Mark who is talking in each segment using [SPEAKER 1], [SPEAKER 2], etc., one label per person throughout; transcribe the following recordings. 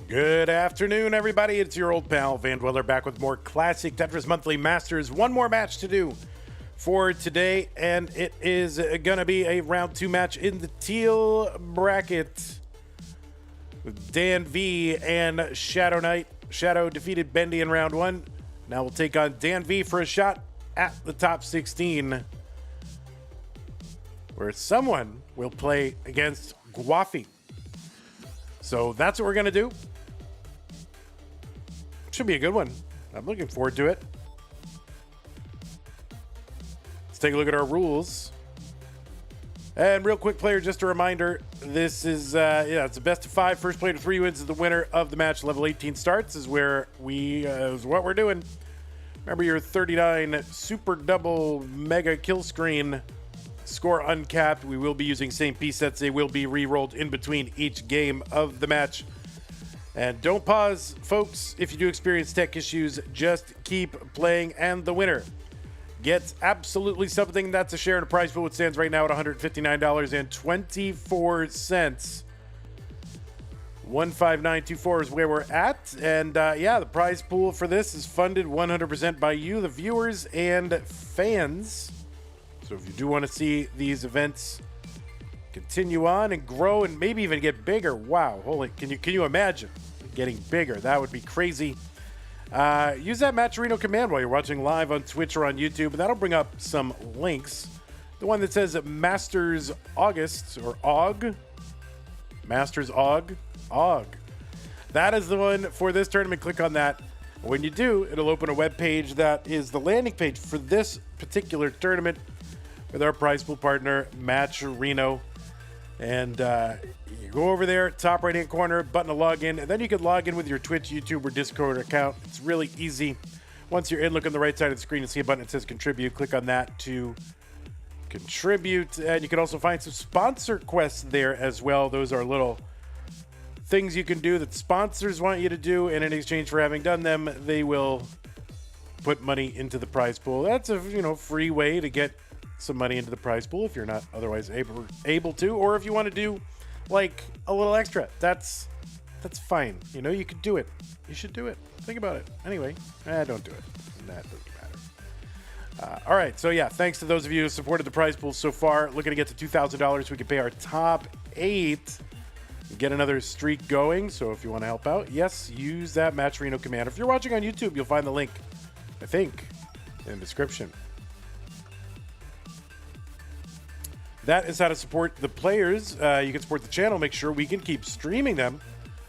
[SPEAKER 1] Good afternoon, everybody. It's your old pal, Van Dweller, back with more classic Tetris Monthly Masters. One more match to do for today, and it is going to be a round 2 match in the teal bracket with Danv and Shqdw Knight. Shqdw defeated Bendy in round 1. Now we'll take on Danv for a shot at the top 16, where someone will play against Guafi. So that's what we're going to do. Should be a good one. I'm looking forward to it. Let's take a look at our rules. And real quick, player, just a reminder, this is, it's a best of 5. First player to 3 wins is the winner of the match. Level 18 starts is where is what we're doing. Remember your 39 super double mega kill screen. Score uncapped. We will be using same piece sets. They will be re-rolled in between each game of the match. And don't pause, folks. If you do experience tech issues, just keep playing. And the winner gets absolutely something. That's a share in a prize pool, which stands right now at $159.24. 15924 is where we're at. And the prize pool for this is funded 100% by you, the viewers and fans. So if you do want to see these events continue on and grow and maybe even get bigger, wow, holy, can you imagine getting bigger? That would be crazy. Use that Matcherino command while you're watching live on Twitch or on YouTube, and that'll bring up some links. The one that says Masters August or AUG. Masters AUG. AUG. That is the one for this tournament. Click on that. When you do, it'll open a web page that is the landing page for this particular tournament with our prize pool partner, Matcherino. And you go over there, top right-hand corner, button to log in, and then you can log in with your Twitch, YouTube, or Discord account. It's really easy. Once you're in, look on the right side of the screen and see a button that says Contribute. Click on that to contribute. And you can also find some sponsor quests there as well. Those are little things you can do that sponsors want you to do, and in exchange for having done them, they will put money into the prize pool. That's a free way to get some money into the prize pool if you're not otherwise able to, or if you want to do like a little extra, that's fine. You can do it. You should do it. Think about it. Anyway, don't do it. That doesn't matter. All right, so yeah, thanks to those of you who supported the prize pool so far. Looking to get to $2,000. We can pay our top 8 and get another streak going. So if you want to help out, yes, use that Matcherino command. If you're watching on YouTube, you'll find the link, I think, in the description. That is how to support the players. You can support the channel. Make sure we can keep streaming them.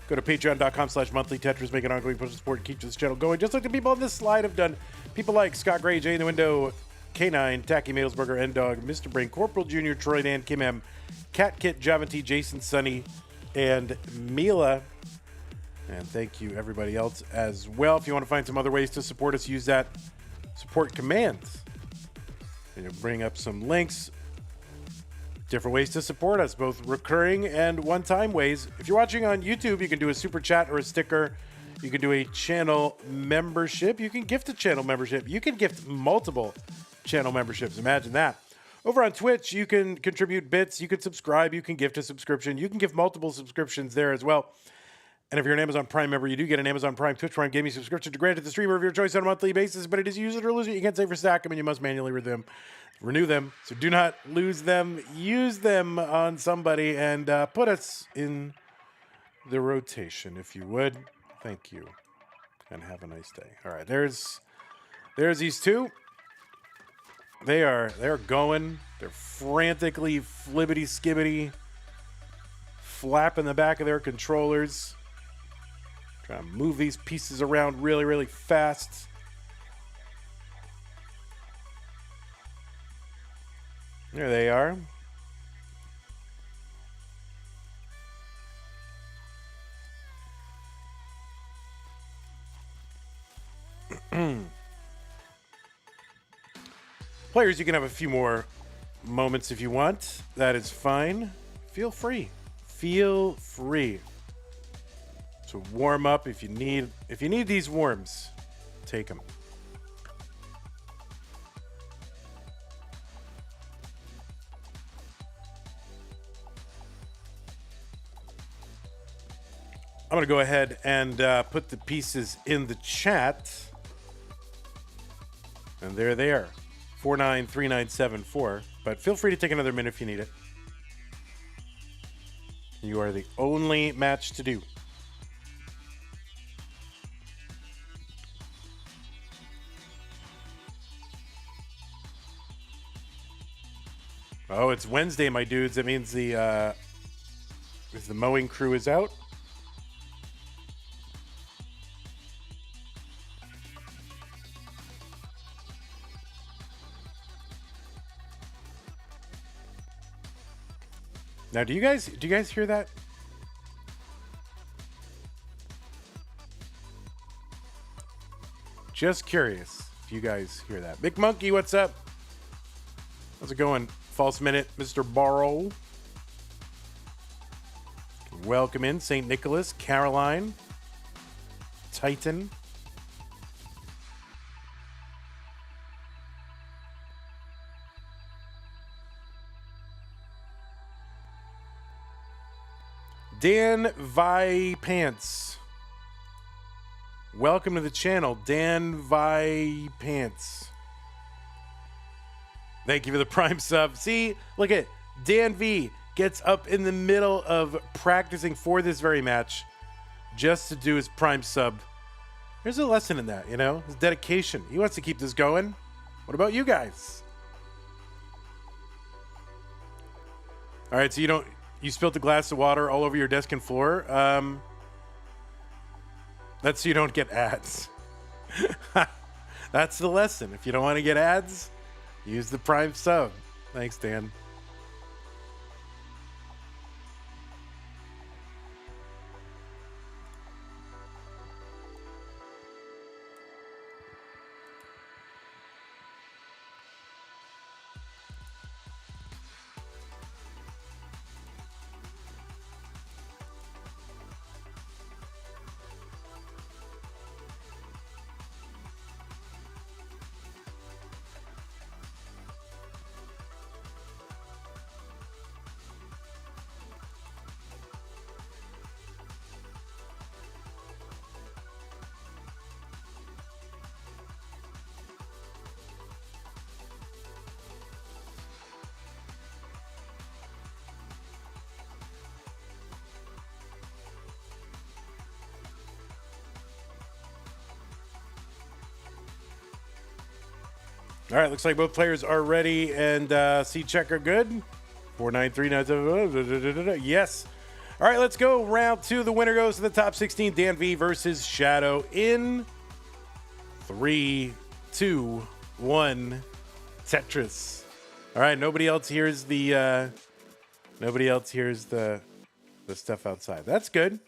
[SPEAKER 1] Go to patreon.com/monthly Tetris. Make an ongoing push support and keep this channel going. Just like the people on this slide have done. People like Scott Gray, Jay in the Window, K9, Tacky Madelsberger, N-Dog, Mr. Brain, Corporal Jr., Troy Dan, Kim M, Cat Kit, Javanti, Jason, Sunny, and Mila. And thank you, everybody else, as well. If you want to find some other ways to support us, use that support command. And you'll bring up some links. Different ways to support us, both recurring and one-time ways. If you're watching on YouTube, you can do a super chat or a sticker. You can do a channel membership. You can gift a channel membership. You can gift multiple channel memberships. Imagine that. Over on Twitch, you can contribute bits. You can subscribe. You can gift a subscription. You can give multiple subscriptions there as well. And if you're an Amazon Prime member, you do get an Amazon Prime, Twitch Prime gaming subscription to grant to the streamer of your choice on a monthly basis, but it is use it or lose it. You can't save or stack them, and you must manually renew them. So do not lose them. Use them on somebody and put us in the rotation, if you would. Thank you, and have a nice day. All right, there's these two. They're going. They're frantically flibbity skibbity flapping the back of their controllers. Trying to move these pieces around really, really fast. There they are. Players, you can have a few more moments if you want. That is fine. Feel free. Feel free to warm up if you need these warms. Take them. going to go ahead and put the pieces in the chat. And there they are. 493974. But feel free to take another minute if you need it. You are the only match to do. Oh, it's Wednesday, my dudes. That means the mowing crew is out. Now, do you guys hear that? Just curious if you guys hear that. Big Monkey, what's up? How's it going? False Minute, Mr. Barrow. Welcome in, St. Nicholas, Caroline, Titan. Danv Pants. Welcome to the channel, Danv Pants. Thank you for the Prime sub. See, look at Danv gets up in the middle of practicing for this very match just to do his Prime sub. There's a lesson in that, you know, his dedication. He wants to keep this going. What about you guys? All right, so you spilled a glass of water all over your desk and floor. That's so you don't get ads. That's the lesson. If you don't want to get ads, use the Prime sub. Thanks, Dan. All right, looks like both players are ready and seat check are good. 4939. Yes. All right, let's go. Round two. The winner goes to the top 16. Danv versus Shqdw in 3, 2, 1. Tetris. All right, nobody else hears the stuff outside. That's good.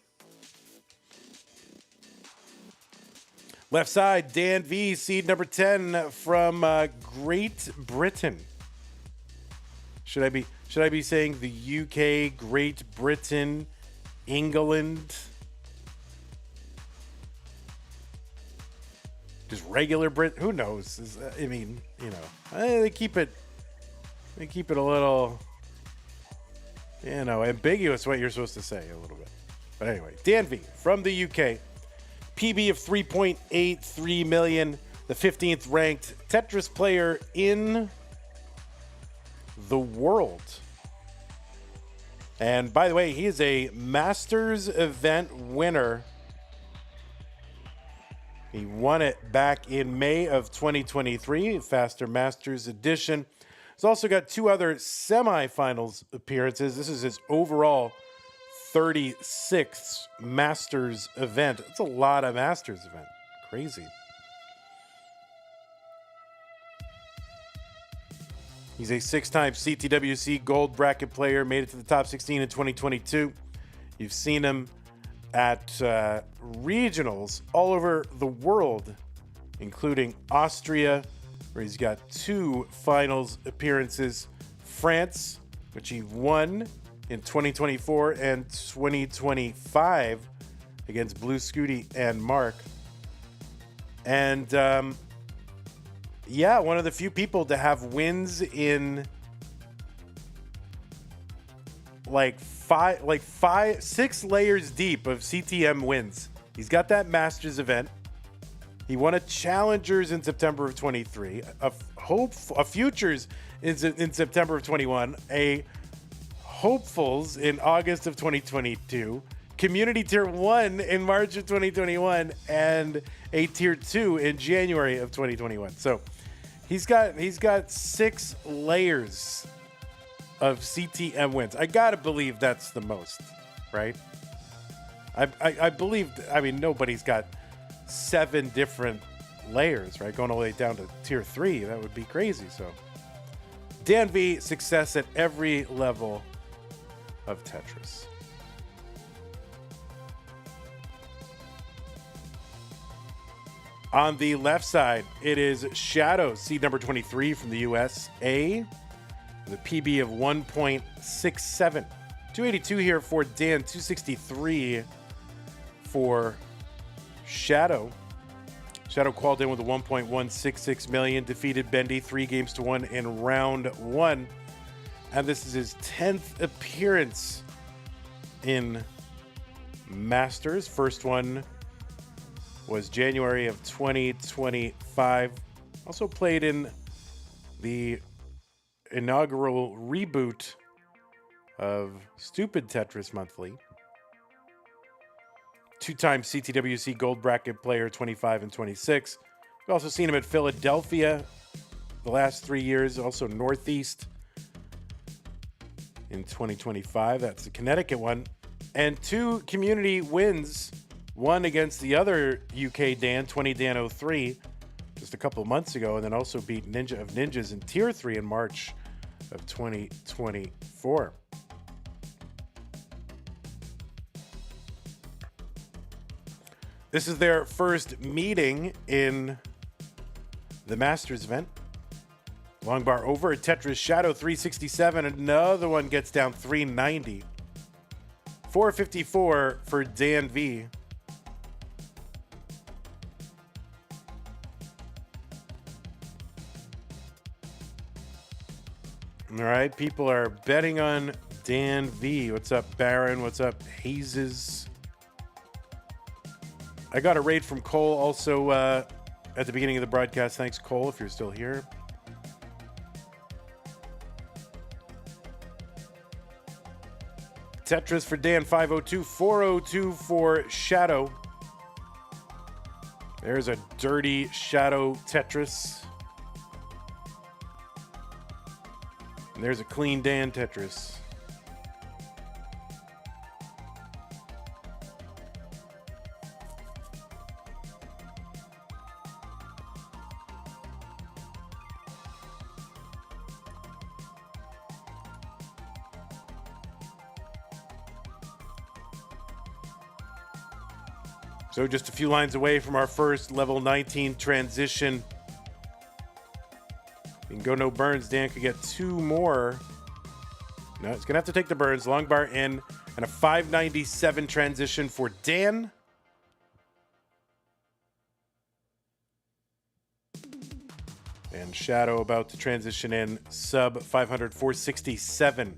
[SPEAKER 1] Left side, Danv, seed number 10 from Great Britain. Should I be saying the UK, Great Britain, England? Just regular Brit? Who knows? I mean, you know, they keep it a little, you know, ambiguous what you're supposed to say a little bit. But anyway, Danv from the UK. PB of 3.83 million, the 15th ranked Tetris player in the world. And by the way, he is a Masters event winner. He won it back in May of 2023, Faster Masters edition. He's also got 2 other semifinals appearances. This is his overall 36th Masters event. That's a lot of Masters event. Crazy. He's a 6-time CTWC gold bracket player, made it to the top 16 in 2022. You've seen him at regionals all over the world, including Austria, where he's got 2 finals appearances, France, which he won in 2024 and 2025 against Blue Shqdw and Mark. And yeah, one of the few people to have wins in like six layers deep of CTM wins. He's got that Masters event. He won a Challengers in September of 23, a Futures in September of 21, a Hopefuls in August of 2022, Community Tier 1 in March of 2021, and a Tier 2 in January of 2021. So he's got 6 layers of CTM wins. I gotta believe that's the most, right? I believe, I mean, nobody's got 7 different layers, right? Going all the way down to Tier 3, that would be crazy. So Danv, success at every level of Tetris. On the left side, it is Shqdw, seed number 23 from the USA, with a PB of 1.67. 282 here for Dan, 263 for Shqdw. Shqdw qualified in with a 1.166 million, defeated Bendy 3-1 in round 1. And this is his 10th appearance in Masters. First one was January of 2025. Also played in the inaugural reboot of Stupid Tetris Monthly. 2-time CTWC Gold Bracket player, 25 and 26. We've also seen him at Philadelphia the last 3 years, also Northeast in 2025. That's the Connecticut one. And 2 community wins, one against the other UK Dan, 20 Dan 03, just a couple of months ago, and then also beat Ninja of Ninjas in Tier 3 in March of 2024. This is their first meeting in the Masters event. Long bar over at Tetris, Shqdw 367. Another one gets down 390. 454 for Danv. All right, people are betting on Danv. What's up, Baron? What's up, Hazes? I got a raid from Cole also at the beginning of the broadcast. Thanks, Cole, if you're still here. Tetris for Dan, 502. 402 for Shqdw. There's a dirty Shqdw Tetris. And there's a clean Dan Tetris. So just a few lines away from our first level 19 transition. You can go no burns. Dan could get 2 more. No, it's going to have to take the burns. Long bar in and a 597 transition for Dan. And Shqdw about to transition in sub 500, 467.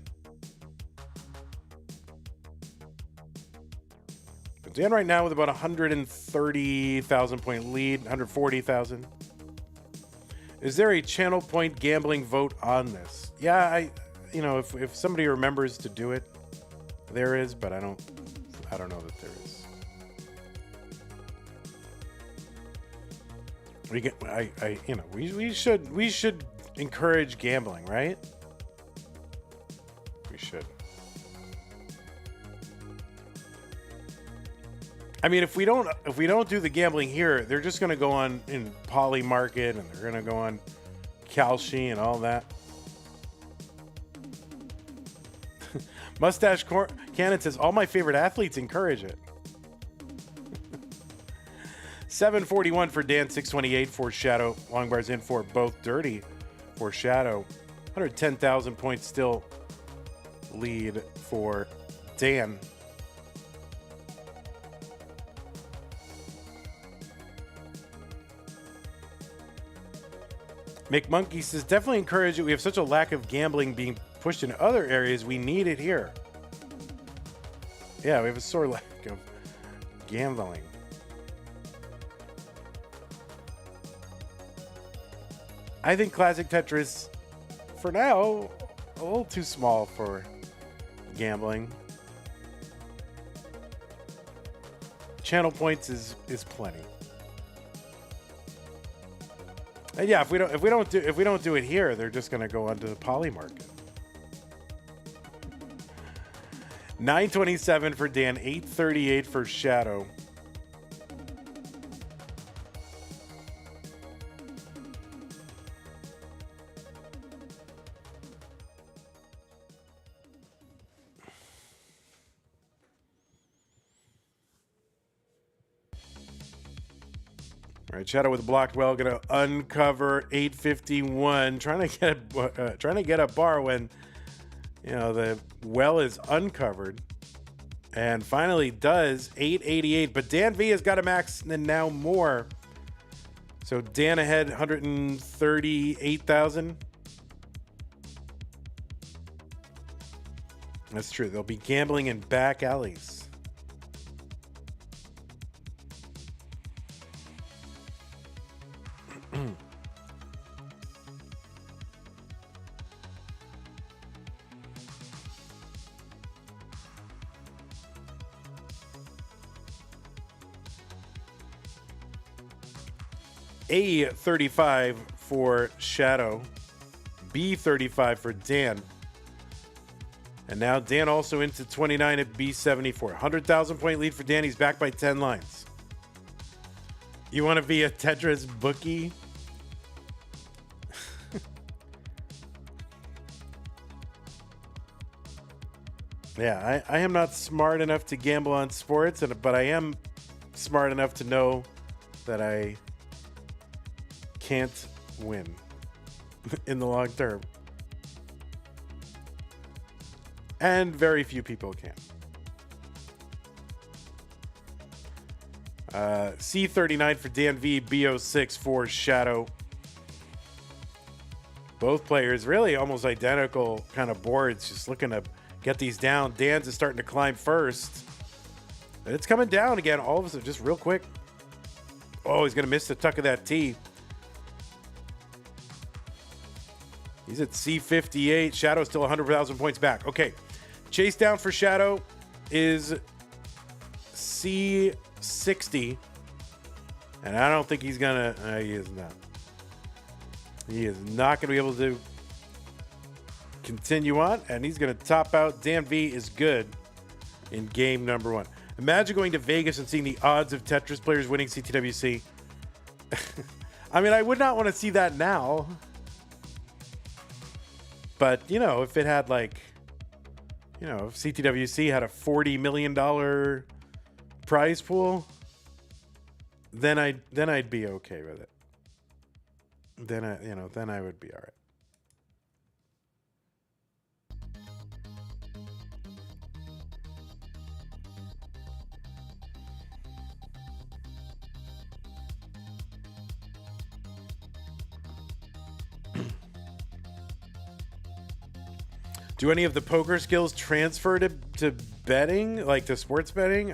[SPEAKER 1] Dan right now with about 130,000 point lead, 140,000. Is there a channel point gambling vote on this? Yeah, if somebody remembers to do it, there is, but I don't know that there is. We should encourage gambling, right? We should. I mean, if we don't do the gambling here, they're just going to go on in Poly Market and they're going to go on Kalshi and all that. Mustache Cannon says, all my favorite athletes encourage it. 741 for Dan, 628 for Shqdw. Long bars in for both dirty for Shqdw. 110,000 points still lead for Dan. McMonkey says, definitely encourage it. We have such a lack of gambling being pushed in other areas. We need it here. Yeah, we have a sore lack of gambling. I think Classic Tetris, for now, a little too small for gambling. Channel points is plenty. And yeah, if we don't do it here, they're just gonna go onto the poly market. 927 for Dan, 838 for Shadow. All right, Shadow with a blocked well, gonna uncover 851. Trying to get a bar when, you know, the well is uncovered, and finally does 888. But Danv has got a max and now more. So Dan ahead 138,000. That's true. They'll be gambling in back alleys. A35 for Shadow, B35 for Dan. And now Dan also into 29 at B74. 100,000 point lead for Dan. He's back by 10 lines. You want to be a Tetris bookie? Yeah, I am not smart enough to gamble on sports, but I am smart enough to know that I can't win in the long term. And very few people can. C39 for Danv, B06 for Shadow. Both players really almost identical kind of boards, just looking to get these down. Dan's is starting to climb first. And it's coming down again all of a sudden, just real quick. Oh, he's going to miss the tuck of that T. He's at C58. Shadow's still 100,000 points back. Okay. Chase down for Shadow is C60. And I don't think he's going to... he is not. He is not going to be able to continue on. And he's going to top out. Danv is good in game number 1. Imagine going to Vegas and seeing the odds of Tetris players winning CTWC. I mean, I would not want to see that now. But, you know, if it had like, you know, if CTWC had a $40 million prize pool, then I'd be okay with it. Then I would be all right. Do any of the poker skills transfer to betting, like to sports betting?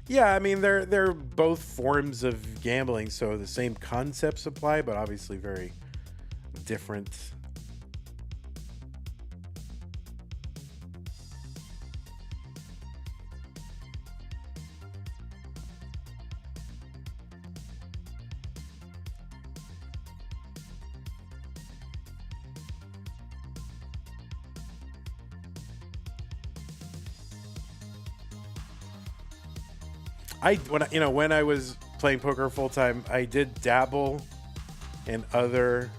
[SPEAKER 1] Yeah, I mean they're both forms of gambling, so the same concepts apply, but obviously very different. When I was playing poker full time, I did dabble in other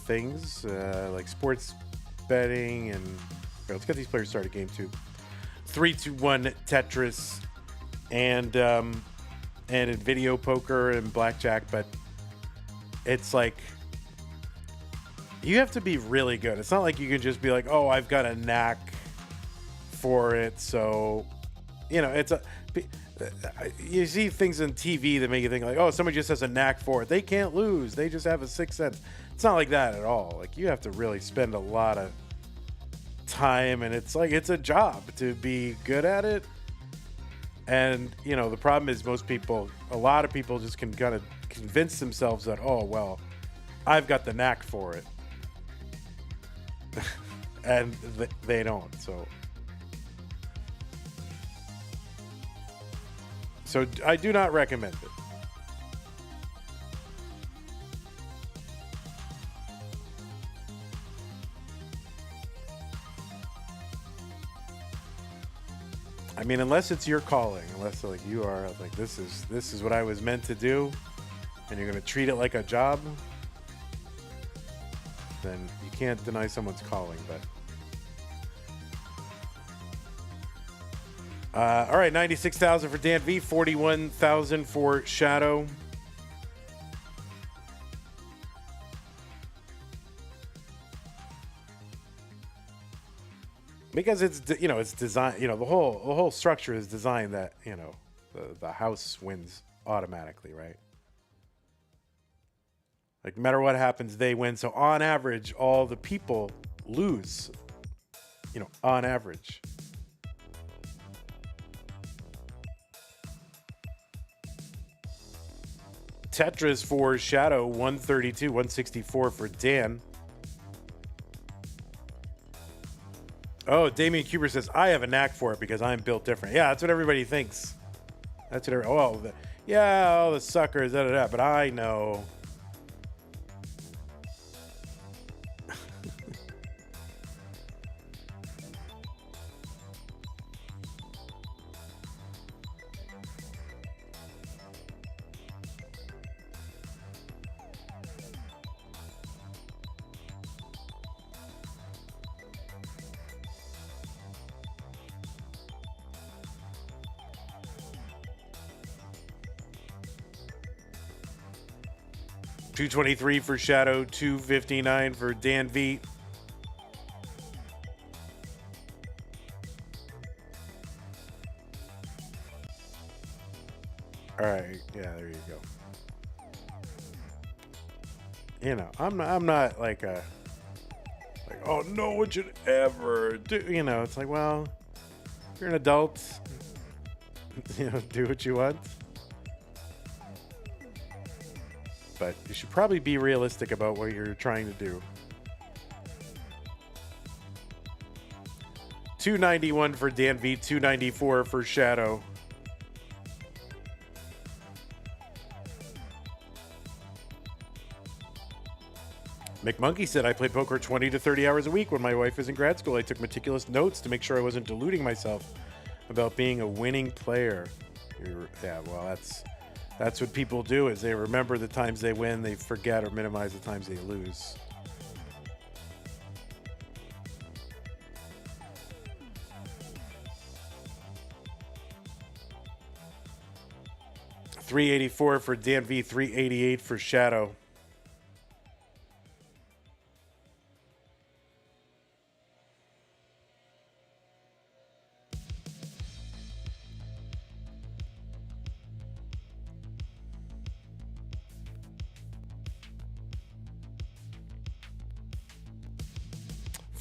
[SPEAKER 1] things like sports betting and let's get these players started. Game 2, 3-2-1 Tetris, and in video poker and blackjack, but it's like you have to be really good. It's not like you can just be like, oh, I've got a knack for it. So, you know, you see things on TV that make you think like, oh, somebody just has a knack for it. They can't lose. They just have a sixth sense. It's not like that at all. Like you have to really spend a lot of time, and it's like it's a job to be good at it. And you know, the problem is a lot of people just can kind of convince themselves that, oh well, I've got the knack for it. And they don't. So I do not recommend it. I mean, unless it's your calling, unless like you are like, this is what I was meant to do, and you're going to treat it like a job, then you can't deny someone's calling. But all right, 96,000 for Danv, 41,000 for Shqdw. Because it's designed, the whole structure is designed that, the house wins automatically, right? Like no matter what happens, they win. So on average, all the people lose, on average. Tetris for Shqdw, 132, 164 for Dan. Oh, Damian Cuber says, I have a knack for it because I'm built different. Yeah, that's what everybody thinks. That's what all the suckers, but I know. $223 for Shqdw, $259 for Danv. All right, yeah, there you go. I'm not like oh, no one should ever do. It's like, well, if you're an adult, do what you want. But you should probably be realistic about what you're trying to do. $291 for Danv, $294 for Shqdw. McMonkey said, I play poker 20 to 30 hours a week. When my wife was in grad school, I took meticulous notes to make sure I wasn't deluding myself about being a winning player. Yeah, well, that's what people do, is they remember the times they win, they forget or minimize the times they lose. $384 for Danv, $388 for Shqdw.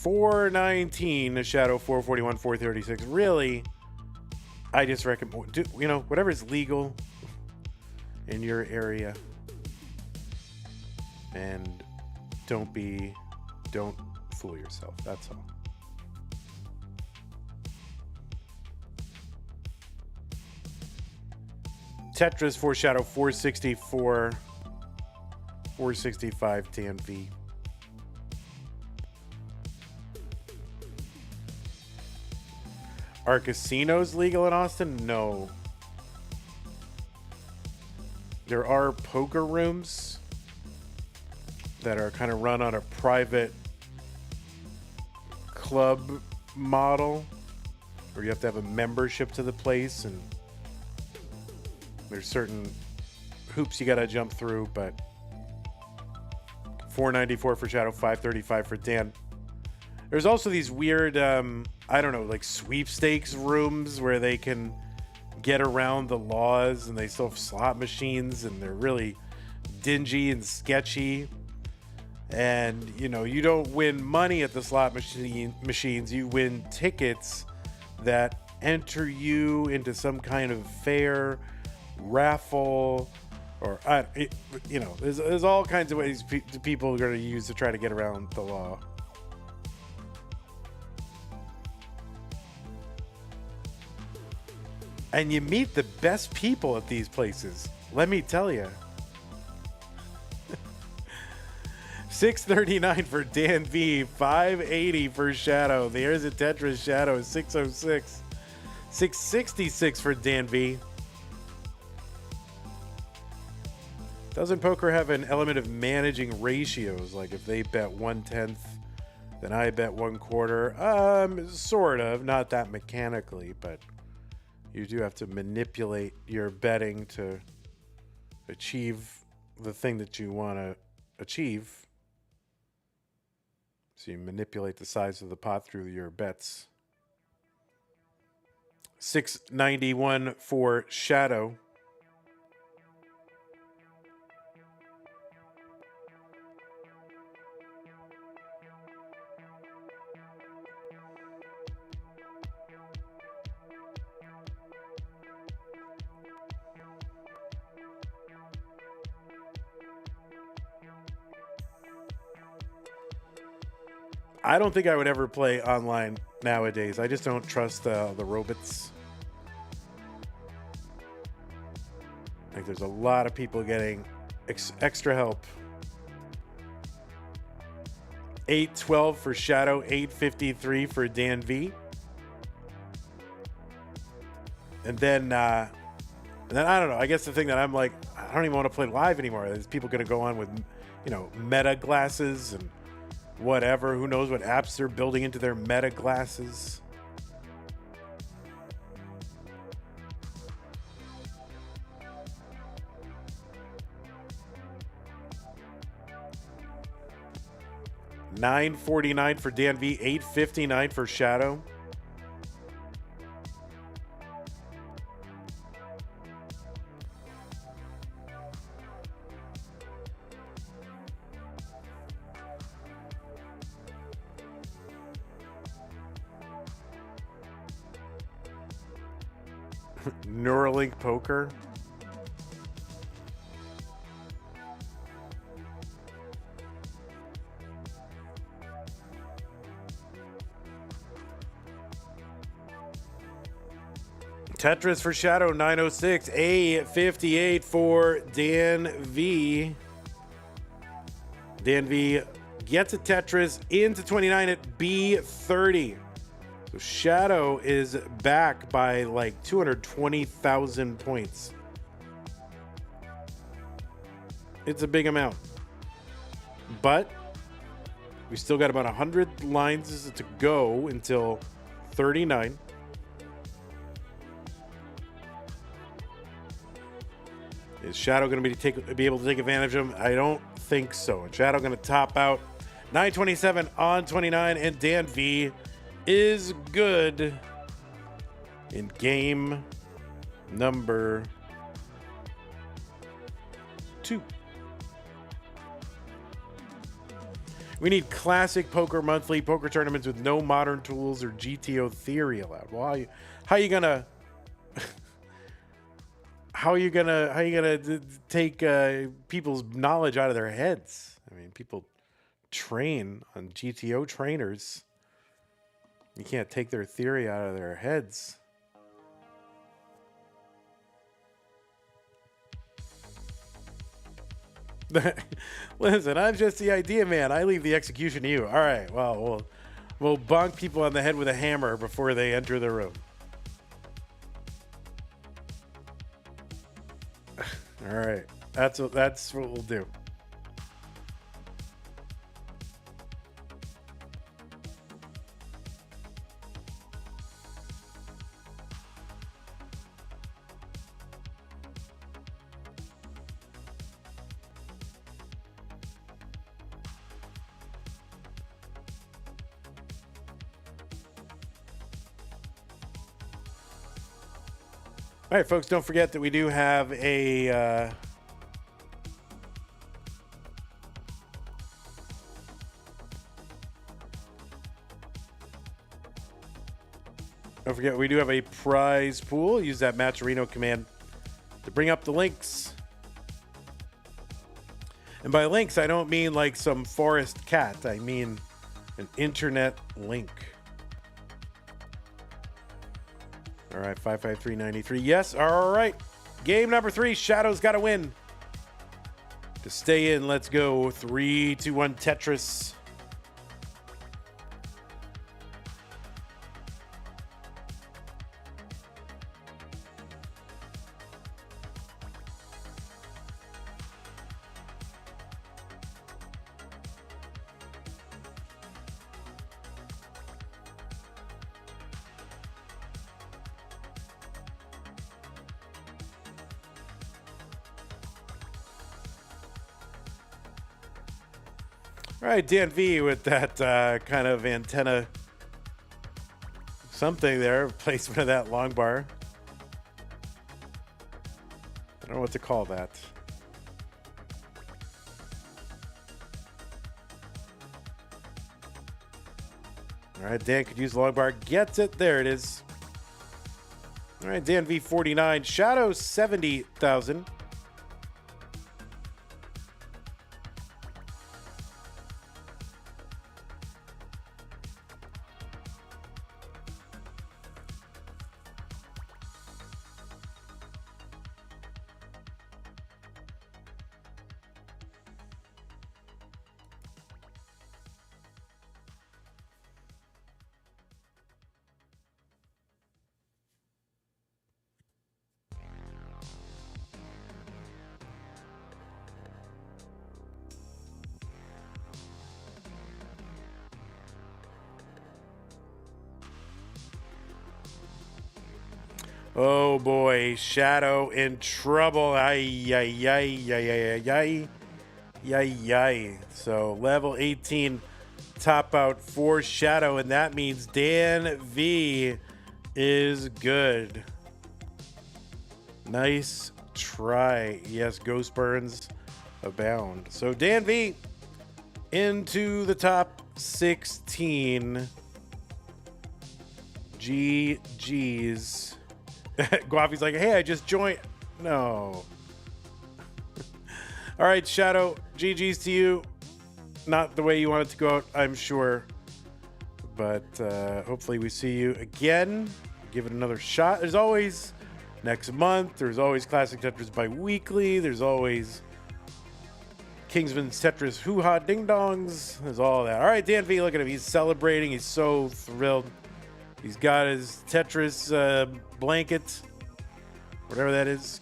[SPEAKER 1] $419 Shqdw, $441, $436. Really, I just recommend whatever is legal in your area, and don't fool yourself. That's all. Tetris for Shqdw, 464, 465 Danv. Are casinos legal in Austin? No. There are poker rooms that are kind of run on a private club model, where you have to have a membership to the place, and there's certain hoops you got to jump through. But $494 for Shqdw, $535 for Dan. There's also these weird, like sweepstakes rooms where they can get around the laws, and they still have slot machines, and they're really dingy and sketchy. And, you know, you don't win money at the slot machines. You win tickets that enter you into some kind of fair, raffle, or, you know, there's all kinds of ways people are going to use to try to get around the law. And you meet the best people at these places, let me tell you. $639 for Danv, $580 for Shqdw. There's a Tetris Shqdw, $606. $666 for Danv. Doesn't poker have an element of managing ratios? Like if they bet 1/10, then I bet 1/4. Sort of, not that mechanically, but you do have to manipulate your betting to achieve the thing that you want to achieve. So you manipulate the size of the pot through your bets. $691 for Shqdw. I don't think I would ever play online nowadays. I just don't trust the robots. Like there's a lot of people getting extra help. $812 for Shqdw, $853 for Danv. And then I don't know. I guess the thing that I'm like, I don't even want to play live anymore. There's people going to go on with, you know, meta glasses and whatever. Who knows what apps they're building into their meta glasses. $949 for Danv, $859 for Shqdw. Neuralink Poker. Tetris for Shqdw, 906. A58 for Danv. Danv gets a Tetris into 29 at B30. So Shqdw is back by like 220,000 points. It's a big amount. But we still got about 100 lines to go until 39. Is Shqdw going to be able to take advantage of him? I don't think so. And Shqdw going to top out 927 on 29, and Danv is good in game number 2. We need classic poker monthly poker tournaments with no modern tools or GTO theory allowed. Well, how you gonna take people's knowledge out of their heads? I mean, people train on GTO trainers. You can't take their theory out of their heads. Listen, I'm just the idea man. I leave the execution to you. All right, well, we'll bonk people on the head with a hammer before they enter the room. All right, that's what we'll do. All right, folks, don't forget that we do have a Don't forget, we do have a prize pool. Use that Matcherino command to bring up the links. And by links, I don't mean like some forest cat. I mean an internet link. All right, 55393. Yes, all right. Game number 3. Shadow's got to win. To stay in, let's go. 3, 2, 1, Tetris. All right, Danv with that kind of antenna something there, placement of that long bar. I don't know what to call that. All right, Dan could use long bar. Gets it. There it is. All right, Danv 49. Shadow 70,000. Oh boy, Shadow in trouble. Ay, ay, ay, ay, ay, ay, ay, ay. So level 18 top out for Shadow, and that means Danv is good. Nice try. Yes, ghost burns abound. So Danv into the top 16. GG's. Guafi's like, hey, I just joined. No. All right, Shadow, GG's to you. Not the way you want it to go out, I'm sure. But hopefully we see you again. Give it another shot. There's always next month. There's always Classic Tetris bi-weekly. There's always Kingsman's Tetris hoo-ha ding-dongs. There's all that. All right, Danv, look at him. He's celebrating. He's so thrilled. He's got his Tetris blanket, whatever that is.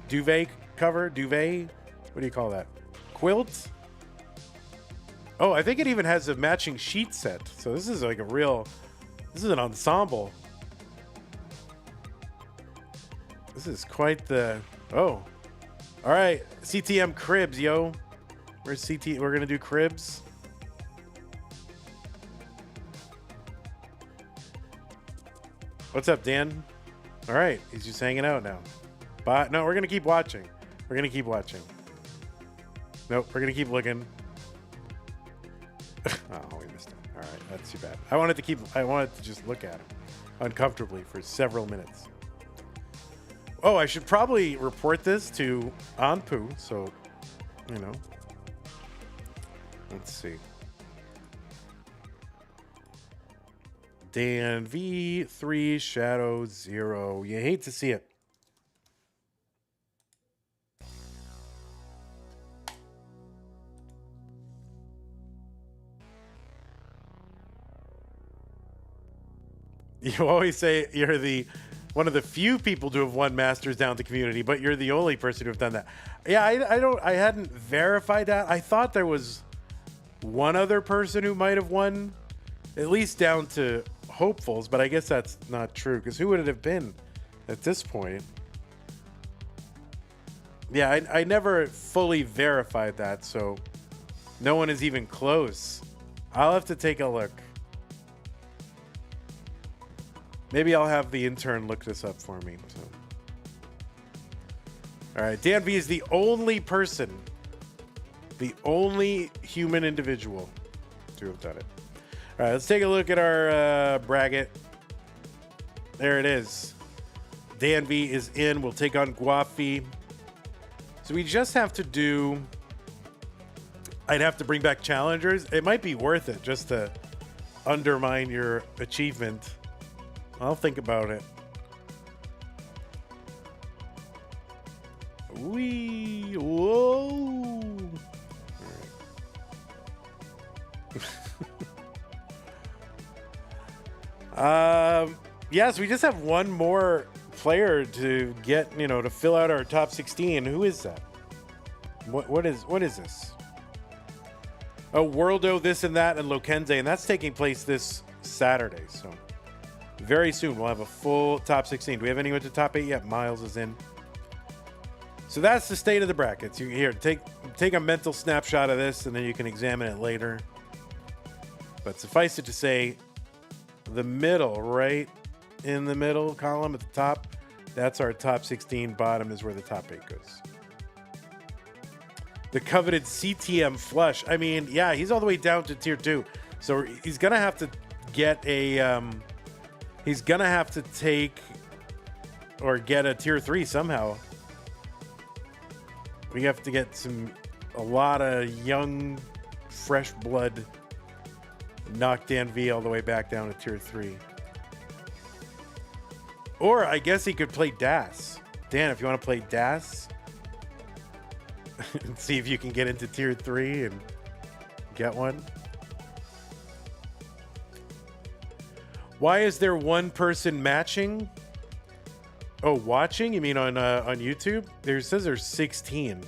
[SPEAKER 1] Duvet cover? Duvet? What do you call that? Quilt? Oh, I think it even has a matching sheet set. So this is like a real, this is an ensemble. This is quite the, oh. All right, CTM cribs, yo. Where's CT? We're going to do cribs. What's up, Dan? All right, he's just hanging out now. But no, we're gonna keep watching. We're gonna keep watching. Nope, we're gonna keep looking. Oh, we missed him. All right, that's too bad. I wanted to just look at him uncomfortably for several minutes. Oh, I should probably report this to Anpu, so you know. Let's see. Danv 3, Shadow 0. You hate to see it. You always say you're one of the few people to have won Masters down to community, but you're the only person to have done that. Yeah, I hadn't verified that. I thought there was one other person who might have won, at least down to hopefuls, but I guess that's not true, because who would it have been at this point? Yeah, I never fully verified that, so no one is even close. I'll have to take a look. Maybe I'll have the intern look this up for me. So. All right, Danv is the only person, the only human individual to have done it. All right, let's take a look at our bracket. There it is. Danv is in. We'll take on Guafi. So we just have to do... I'd have to bring back challengers. It might be worth it just to undermine your achievement. I'll think about it. Wee. Whoa. Yes, we just have one more player to get, to fill out our top 16. Who is that? What is this? Oh, Worldo, this and that, and Lokenze, and that's taking place this Saturday. So very soon we'll have a full top 16. Do we have anyone to top 8 yet? Miles is in. So that's the state of the brackets. Here, take a mental snapshot of this, and then you can examine it later. But suffice it to say, the middle, right in the middle column at the top, that's our top 16. Bottom is where the top 8 goes. The coveted CTM flush. I mean, yeah, he's all the way down to tier 2. So he's going to have to get a... he's going to have to take or get a tier 3 somehow. We have to get a lot of young, fresh blood. Knock Danv all the way back down to tier 3. Or I guess he could play Das. Dan, if you want to play Das... and see if you can get into tier 3 and get one. Why is there one person matching? Oh, watching? You mean on YouTube? It says there's 16.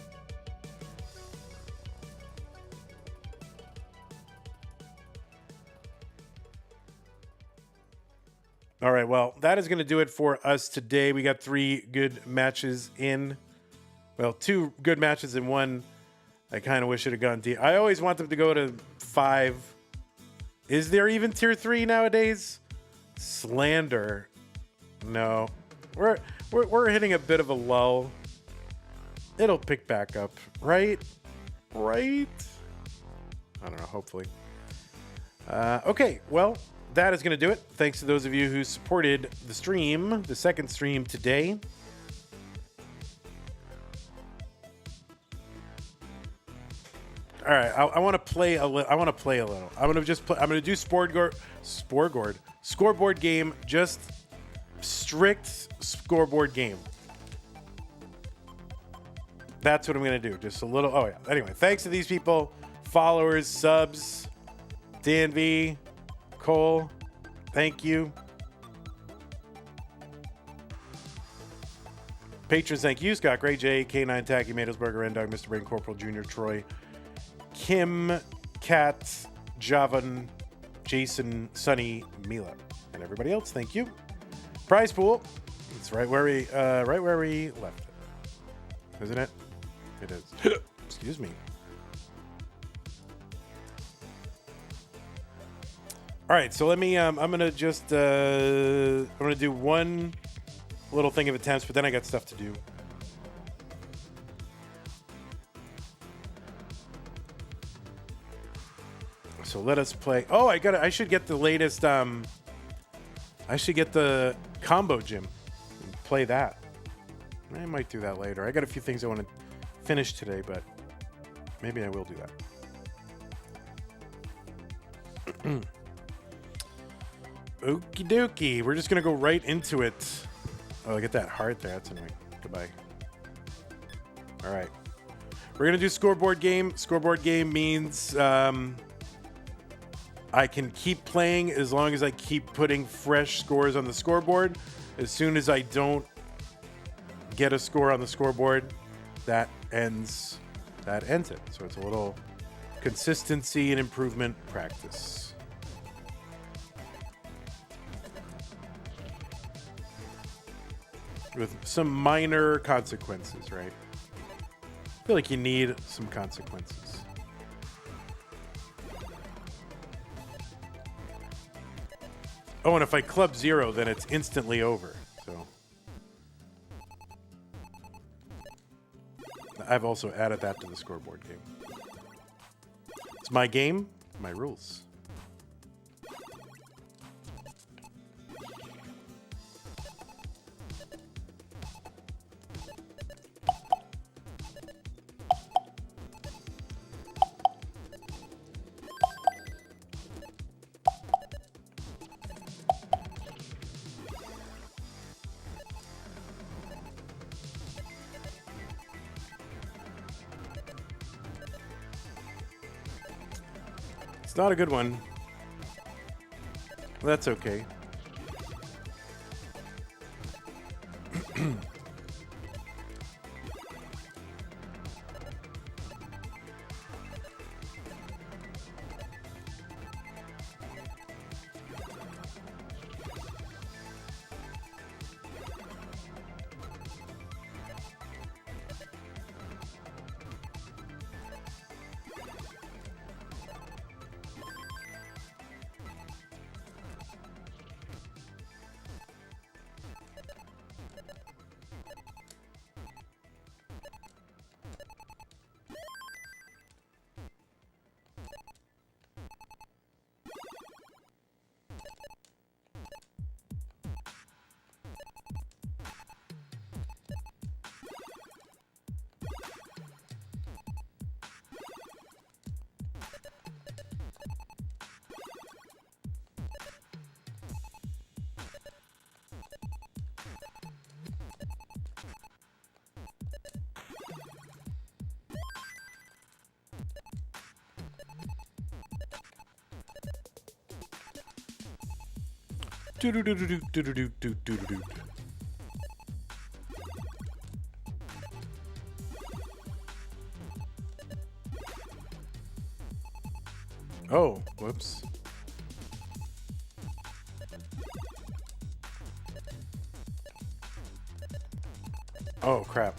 [SPEAKER 1] All right, well, that is going to do it for us today. We got 3 good matches in. Well, 2 good matches in one. I kind of wish it had gone deep. I always want them to go to 5. Is there even tier 3 nowadays? Slander. No. We're hitting a bit of a lull. It'll pick back up, right? Right? I don't know, hopefully. Okay, well, that is going to do it. Thanks to those of you who supported the stream, the second stream today. All right, I want to play a little. I'm going to just play. I'm going to do scoreboard game, just strict scoreboard game. That's what I'm going to do. Just a little. Oh yeah. Anyway, thanks to these people, followers, subs, Danv, Cole. Thank you. Patrons, thank you. Scott Gray, J, K9, Tacky, Madosburger, Rendog, Mr. Brain, Corporal Jr., Troy, Kim, Kat, Javan, Jason, Sunny, Mila, and everybody else. Thank you. Prize pool. It's right where we left it, isn't it? It is. Excuse me. All right, so let me. I'm gonna just. I'm gonna do one little thing of attempts, but then I got stuff to do. So let us play. Oh, I should get the latest. I should get the combo gym and play that. I might do that later. I got a few things I want to finish today, but maybe I will do that. Okie dokie. We're just gonna go right into it. Oh, I get that heart there. That's annoying. Goodbye. All right. We're gonna do scoreboard game. Scoreboard game means I can keep playing as long as I keep putting fresh scores on the scoreboard. As soon as I don't get a score on the scoreboard, that ends it. So it's a little consistency and improvement practice. With some minor consequences, right? I feel like you need some consequences. Oh, and if I club 0, then it's instantly over. So I've also added that to the scoreboard game. It's my game, my rules. It's not a good one. That's okay. Oh, whoops. Oh, crap.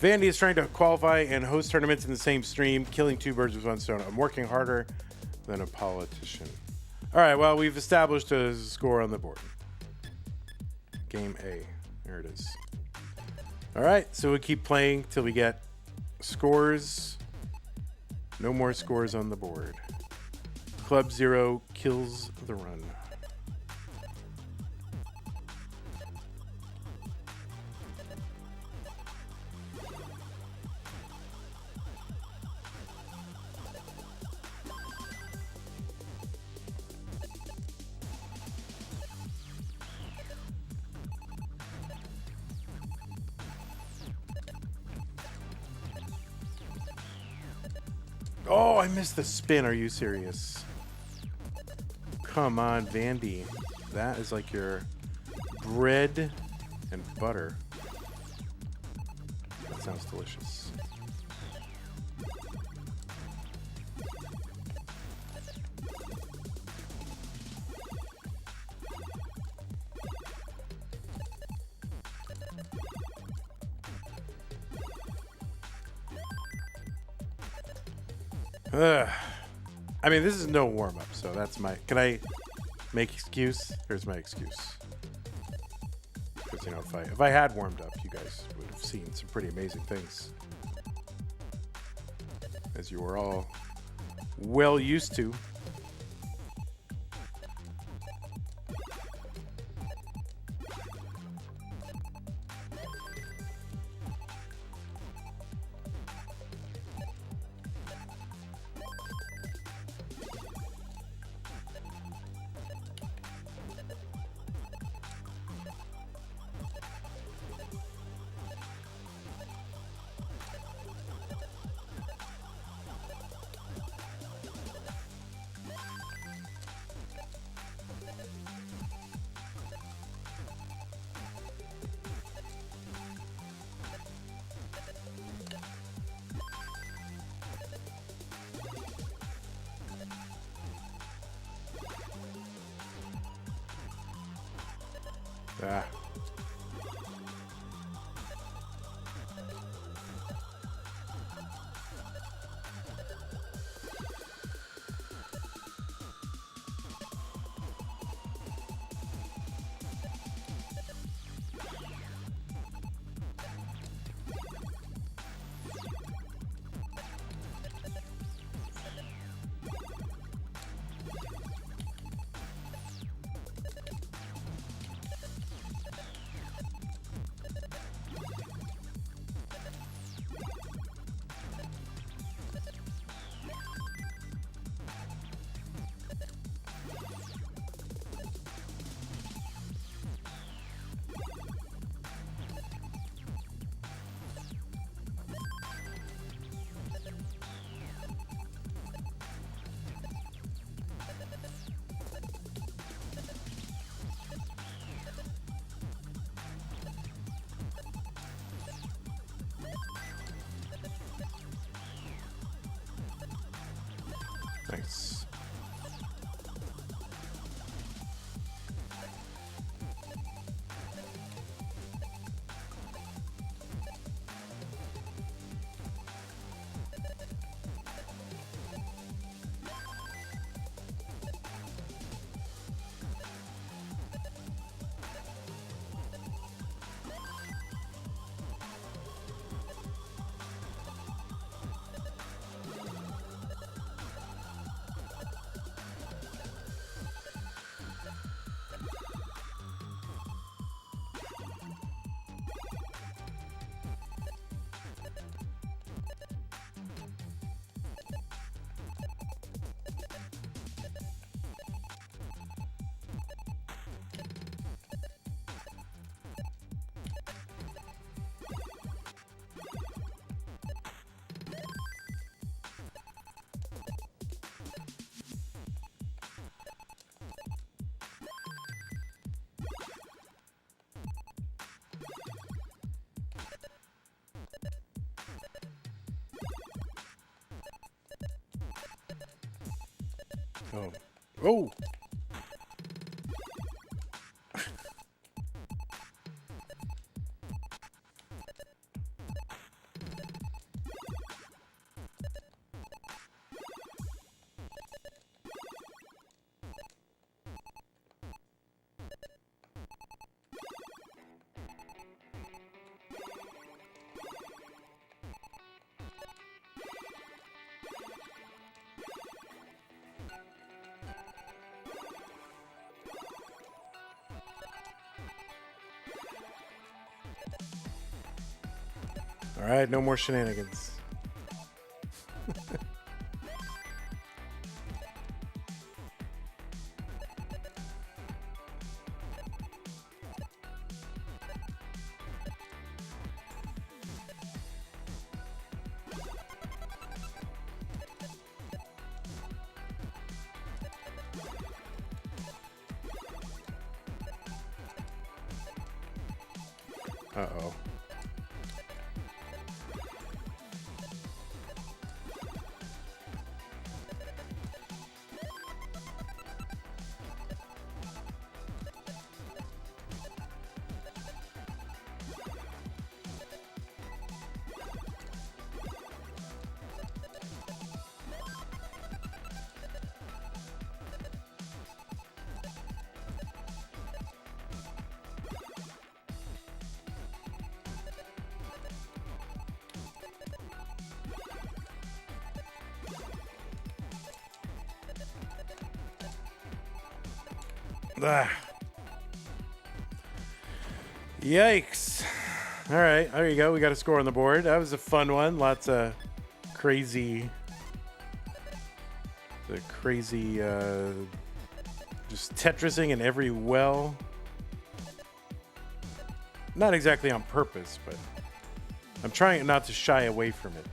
[SPEAKER 1] Vandy is trying to qualify and host tournaments in the same stream, killing two birds with one stone. I'm working harder than a politician. All right, well, we've established a score on the board. Game A. There it is. All right, so we keep playing till we get scores. No more scores on the board. Club Zero kills the run. Oh, I missed the spin. Are you serious? Come on, Vandy. That is like your bread and butter. That sounds delicious. I mean, this is no warm-up, so that's my... Can I make excuse? Here's my excuse. Because, you know, if I had warmed up, you guys would have seen some pretty amazing things. As you were all well used to. Ah. Nice. Oh. Oh! All right, no more shenanigans. Uh-oh. Ah. Yikes. All right, there you go. We got a score on the board. That was a fun one. Lots of crazy, just Tetrising in every well. Not exactly on purpose, but I'm trying not to shy away from it.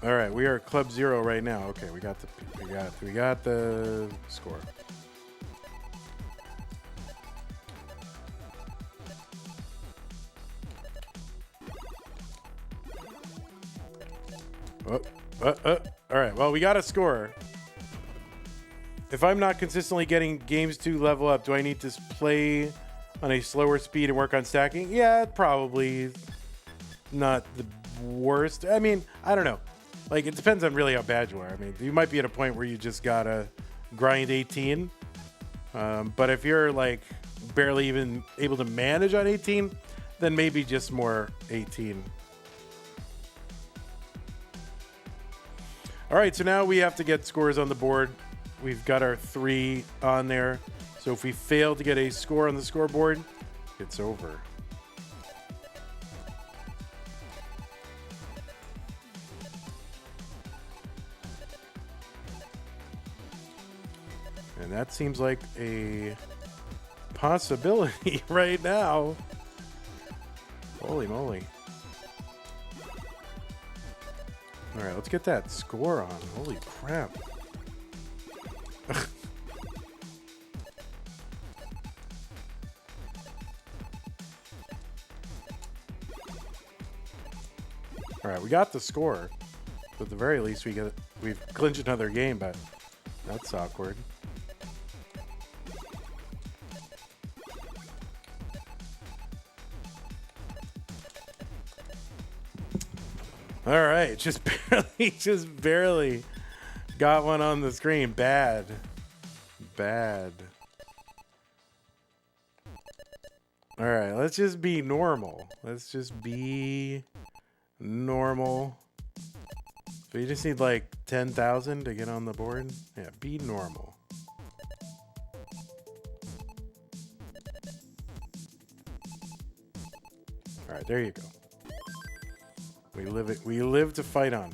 [SPEAKER 1] All right, we are Club Zero right now. Okay, we got the score. All right, well, we got a score. If I'm not consistently getting games to level up, do I need to play on a slower speed and work on stacking? Yeah, probably not the worst. I mean, I don't know. Like, it depends on really how bad you are. I mean, you might be at a point where you just gotta grind 18. But if you're, like, barely even able to manage on 18, then maybe just more 18. All right, so now we have to get scores on the board. We've got our 3 on there. So if we fail to get a score on the scoreboard, it's over. And that seems like a possibility right now. Holy moly. All right, let's get that score on. Holy crap. got the score. So at the very least, we've clinched another game, but that's awkward. All right, just barely got one on the screen. Bad. All right, let's just be normal. Let's just be normal. So you just need like 10,000 to get on the board? Yeah, be normal. All right, there you go. We live to fight on.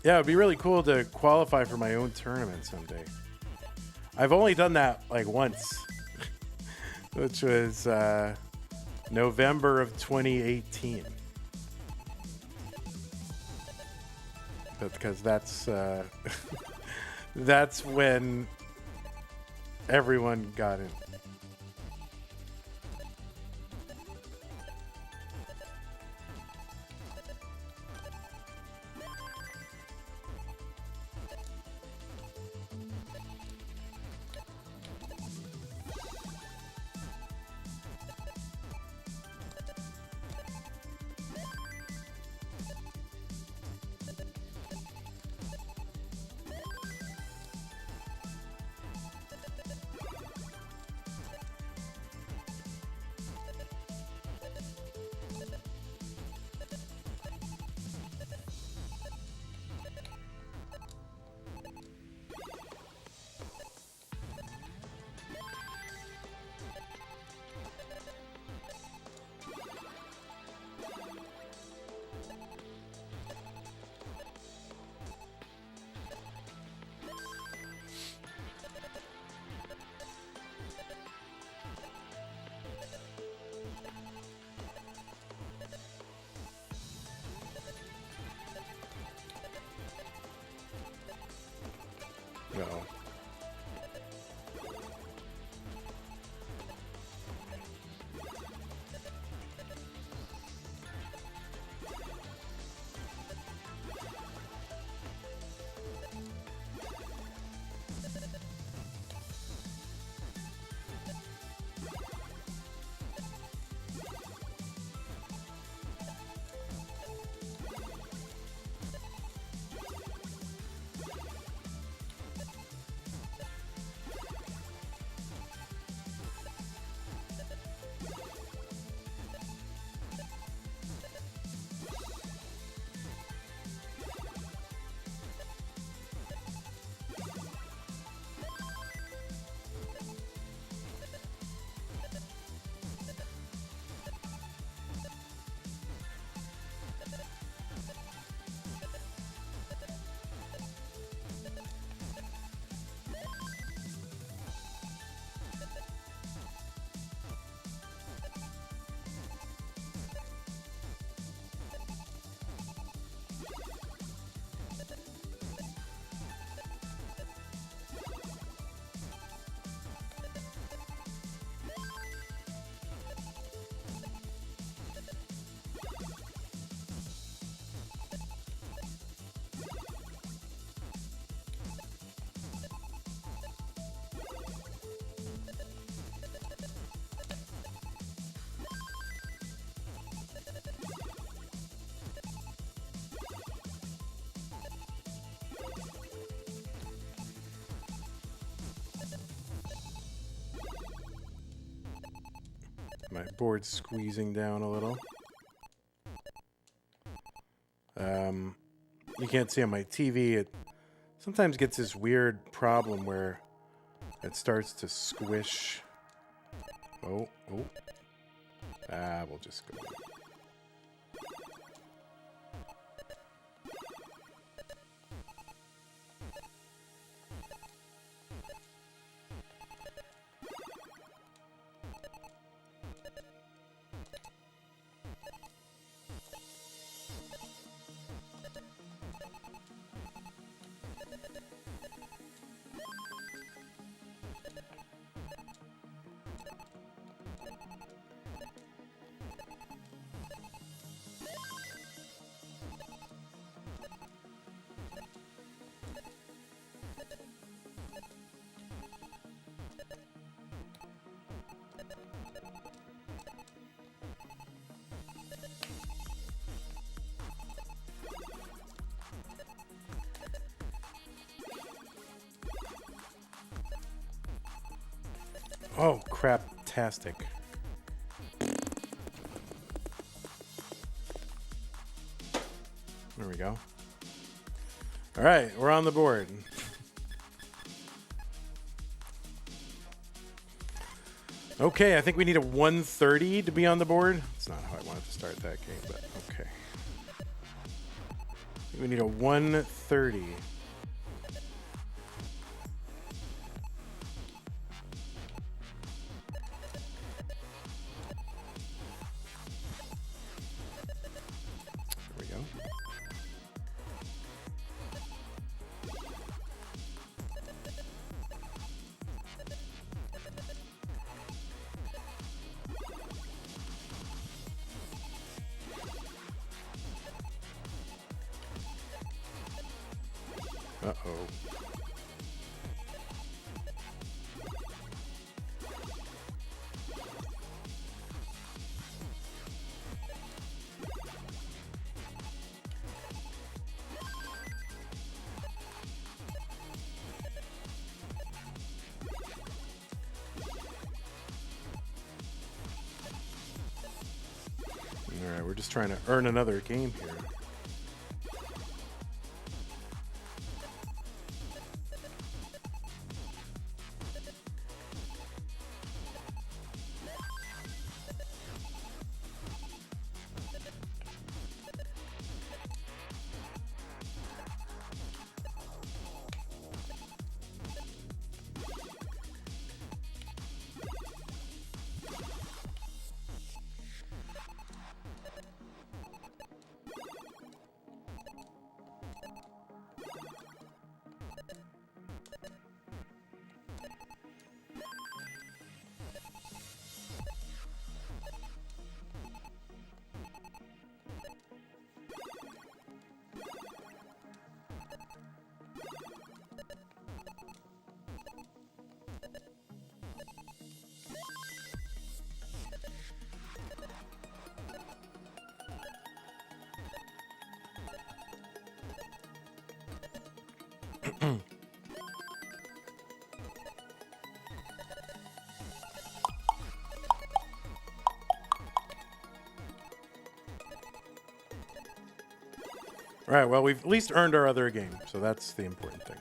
[SPEAKER 1] Yeah, it'd be really cool to qualify for my own tournament someday. I've only done that like once, which was November of 2018. But because that's that's when everyone got in. No. My board's squeezing down a little. You can't see on my TV. It sometimes gets this weird problem where it starts to squish. Oh. We'll just go. Oh, crap-tastic. There we go. All right, we're on the board. Okay, I think we need a 130 to be on the board. That's not how I wanted to start that game, but okay. We need a 130. There we go. Uh-oh. All right, we're just trying to earn another game here. All right, well, we've at least earned our other game, so that's the important thing.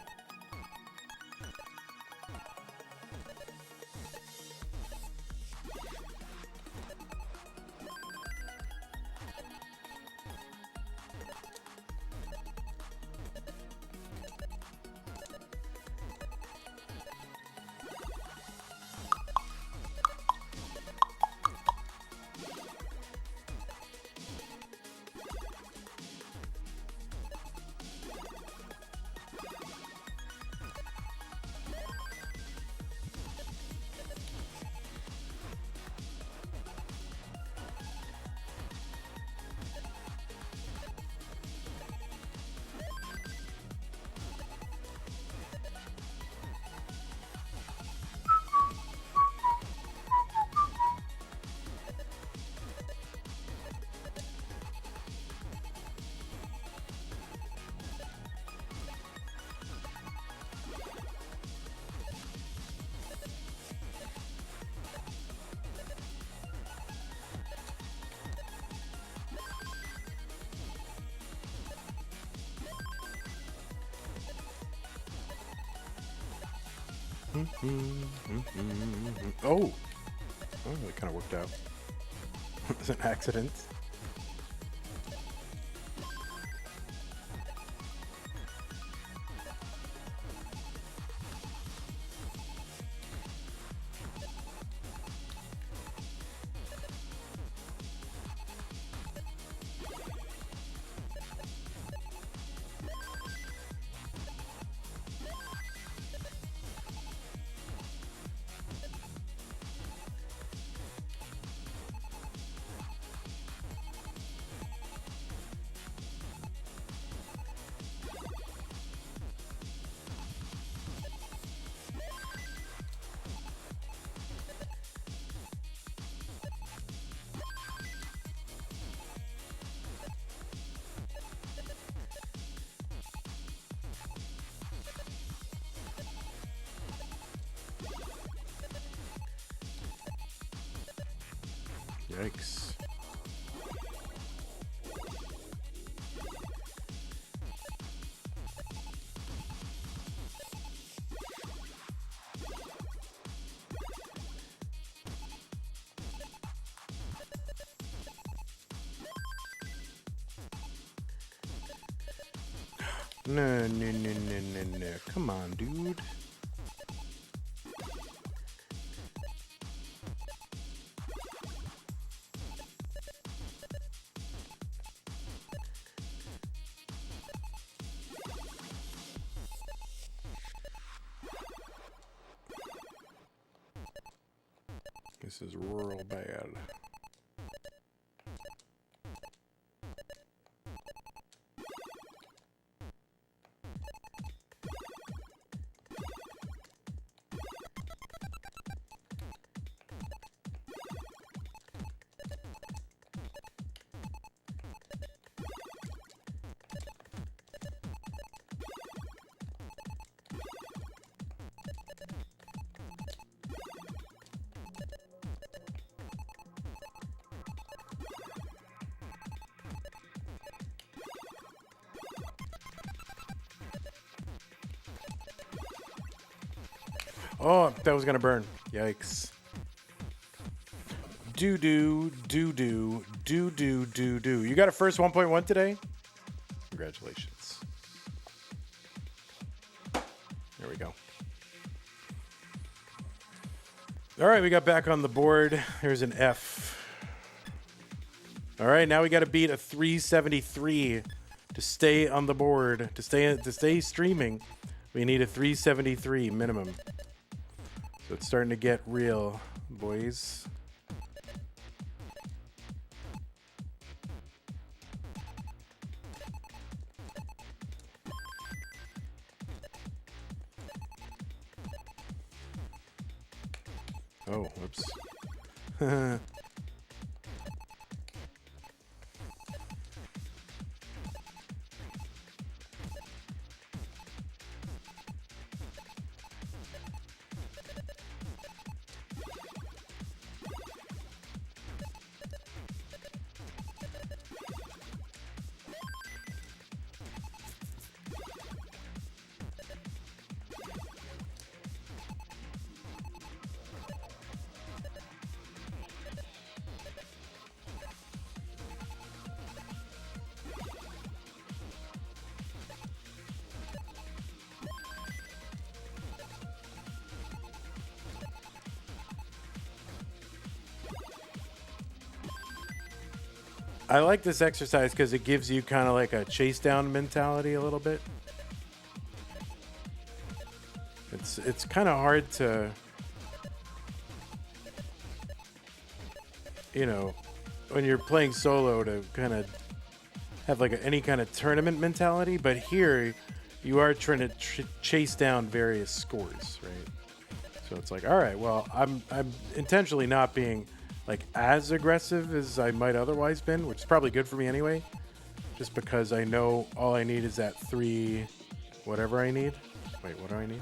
[SPEAKER 1] Oh, that kind of worked out. It was an accident. Yikes. No. Come on, dude. This is real bad. Oh, that was gonna burn. Yikes. Do. You got a first 1.1 today? Congratulations. There we go. All right, we got back on the board. There's an F. All right, now we got to beat a 373 to stay on the board. To stay streaming, we need a 373 minimum. So it's starting to get real, boys. Oh, whoops. I like this exercise because it gives you kind of like a chase down mentality a little bit. It's kind of hard to, you know, when you're playing solo to kind of have like any kind of tournament mentality, but here you are trying to chase down various scores, right? So it's like, all right, well, I'm intentionally not being like as aggressive as I might otherwise been, which is probably good for me anyway, just because I know all I need is that 3 whatever I need. Wait, what do I need?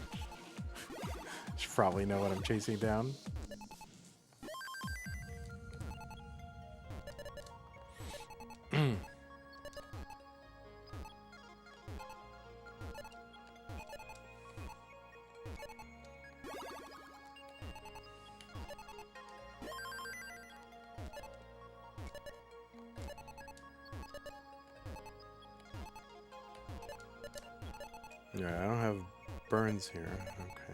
[SPEAKER 1] Should probably know what I'm chasing down. Yeah, I don't have burns here. Okay.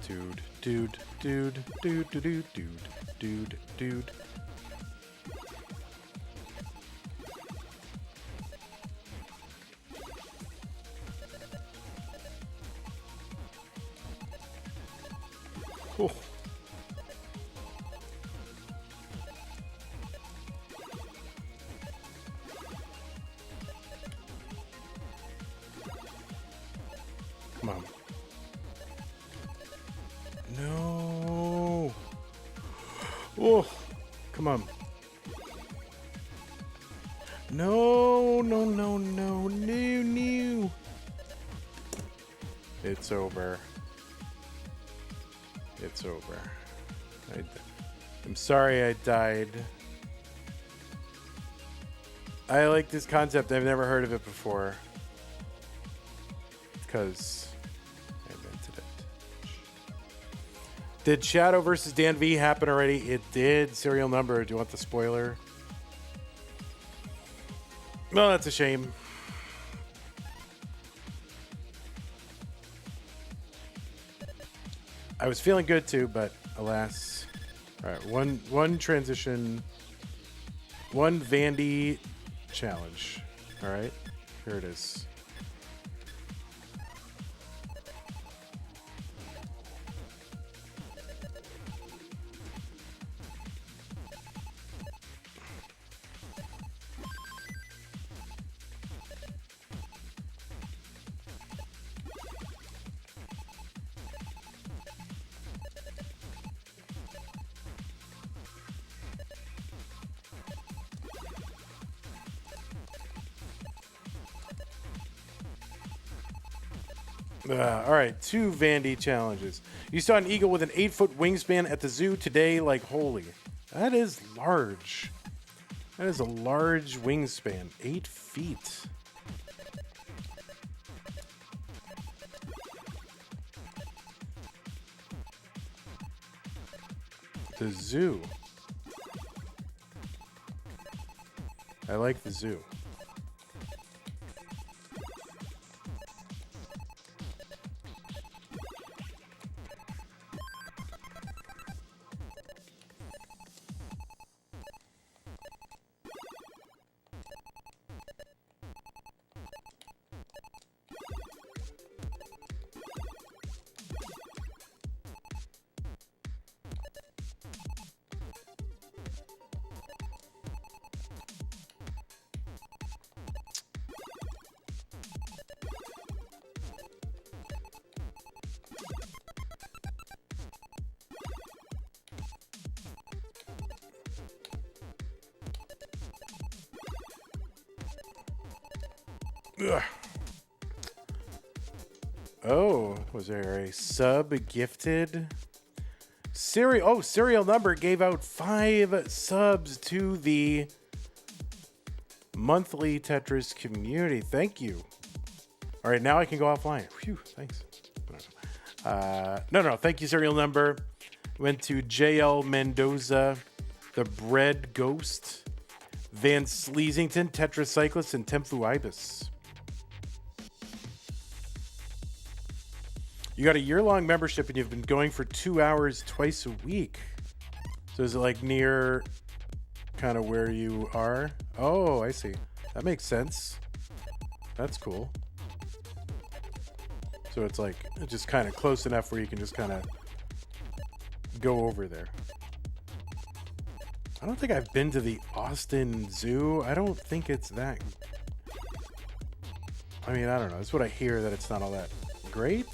[SPEAKER 1] Dude, dude, dude, dude, dude, dude, dude, dude. Oh. Come on. No. Oh, come on. No, no, no, no, no, no. It's over. It's over. I'm sorry I died. I like this concept. I've never heard of it before. Because I invented it. Did Shqdw versus Danv happen already? It did. Serial number. Do you want the spoiler? Well, that's a shame. I was feeling good too, but alas. All right, one transition, one Vandy challenge. All right, here it is. All right, 2 Vandy challenges. You saw an eagle with an 8-foot wingspan at the zoo today. Like, holy, that is large. That is a large wingspan. 8 feet. The zoo. I like the zoo. Ugh. Oh, was there a sub gifted? Serial number gave out 5 subs to the monthly Tetris community. Thank you. All right, now I can go offline. Phew, thanks. No. Thank you, serial number. Went to JL Mendoza, the Bread Ghost, Van Sleasington, Tetris Cyclist, and Tempfu Ibis. You got a year-long membership and you've been going for 2 hours twice a week. So is it like near kind of where you are? Oh, I see. That makes sense. That's cool. So it's like just kind of close enough where you can just kind of go over there. I don't think I've been to the Austin Zoo. I don't think it's that. I mean, I don't know. That's what I hear, that it's not all that great.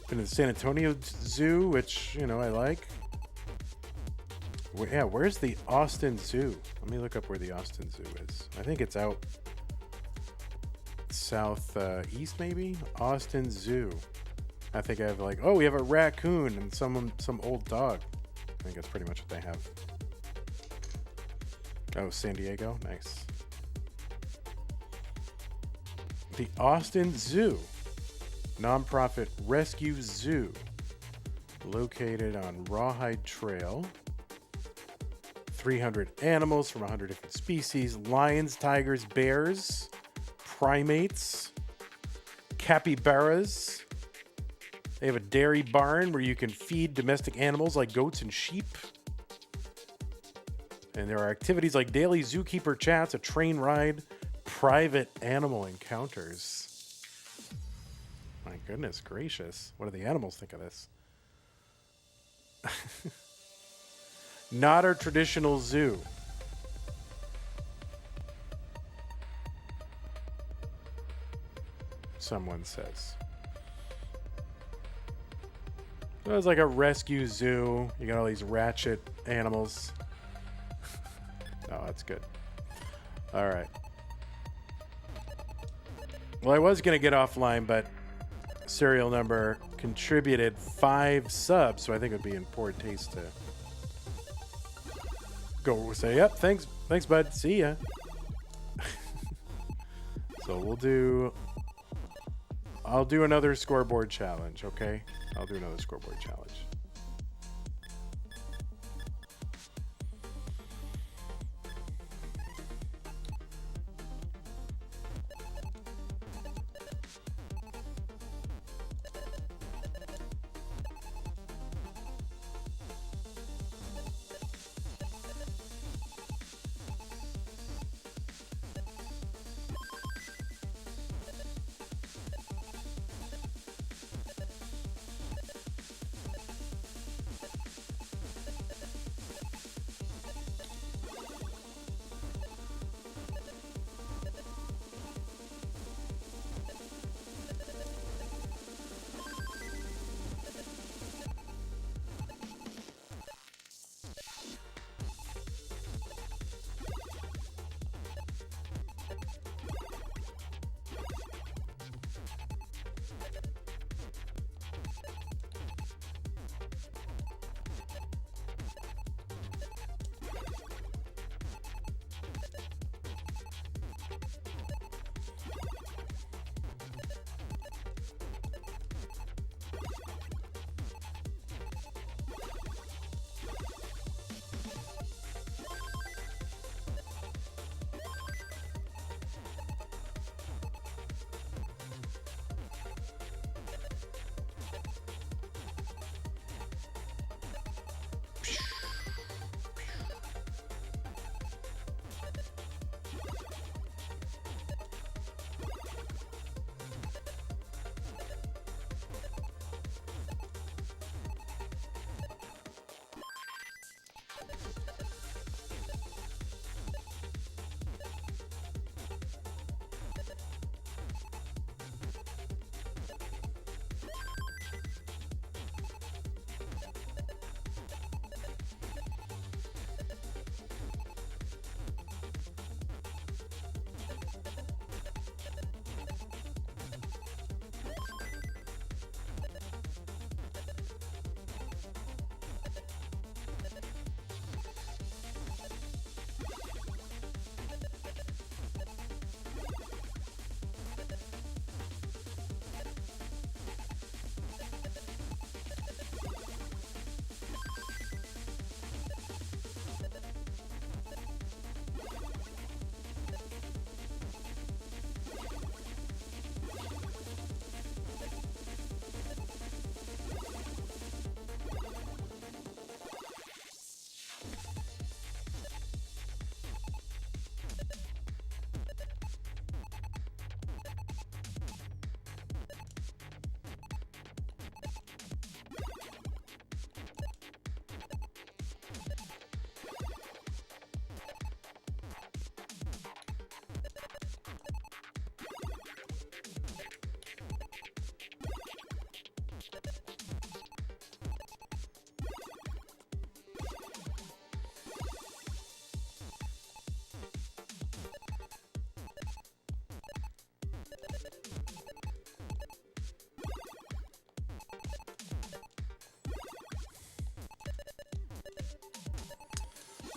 [SPEAKER 1] Been to the San Antonio Zoo, which, you know, I like. Yeah, where's the Austin Zoo? Let me look up where the Austin Zoo is. I think it's out south east, maybe? Austin Zoo. I think I have like, oh, we have a raccoon and some old dog. I think that's pretty much what they have. Oh, San Diego? Nice. The Austin Zoo. Nonprofit rescue zoo. Located on Rawhide Trail. 300 animals from 100 different species. Lions, tigers, bears, primates, capybaras, They have a dairy barn where you can feed domestic animals like goats and sheep. And there are activities like daily zookeeper chats, a train ride, private animal encounters. My goodness gracious. What do the animals think of this? Not our traditional zoo. Someone says. It was like a rescue zoo. You got all these ratchet animals. Oh, that's good. All right. Well, I was going to get offline, but serial number contributed 5 subs, so I think it would be in poor taste to go say, yep, thanks, bud. See ya. So I'll do another scoreboard challenge, okay? I'll do another scoreboard challenge.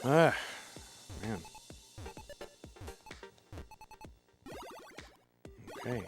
[SPEAKER 1] Man. Okay.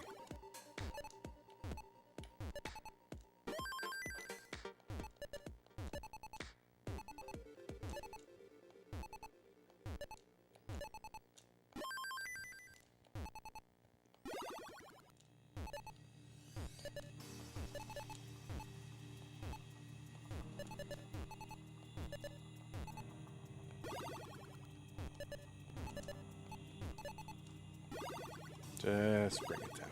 [SPEAKER 1] Just bring it down.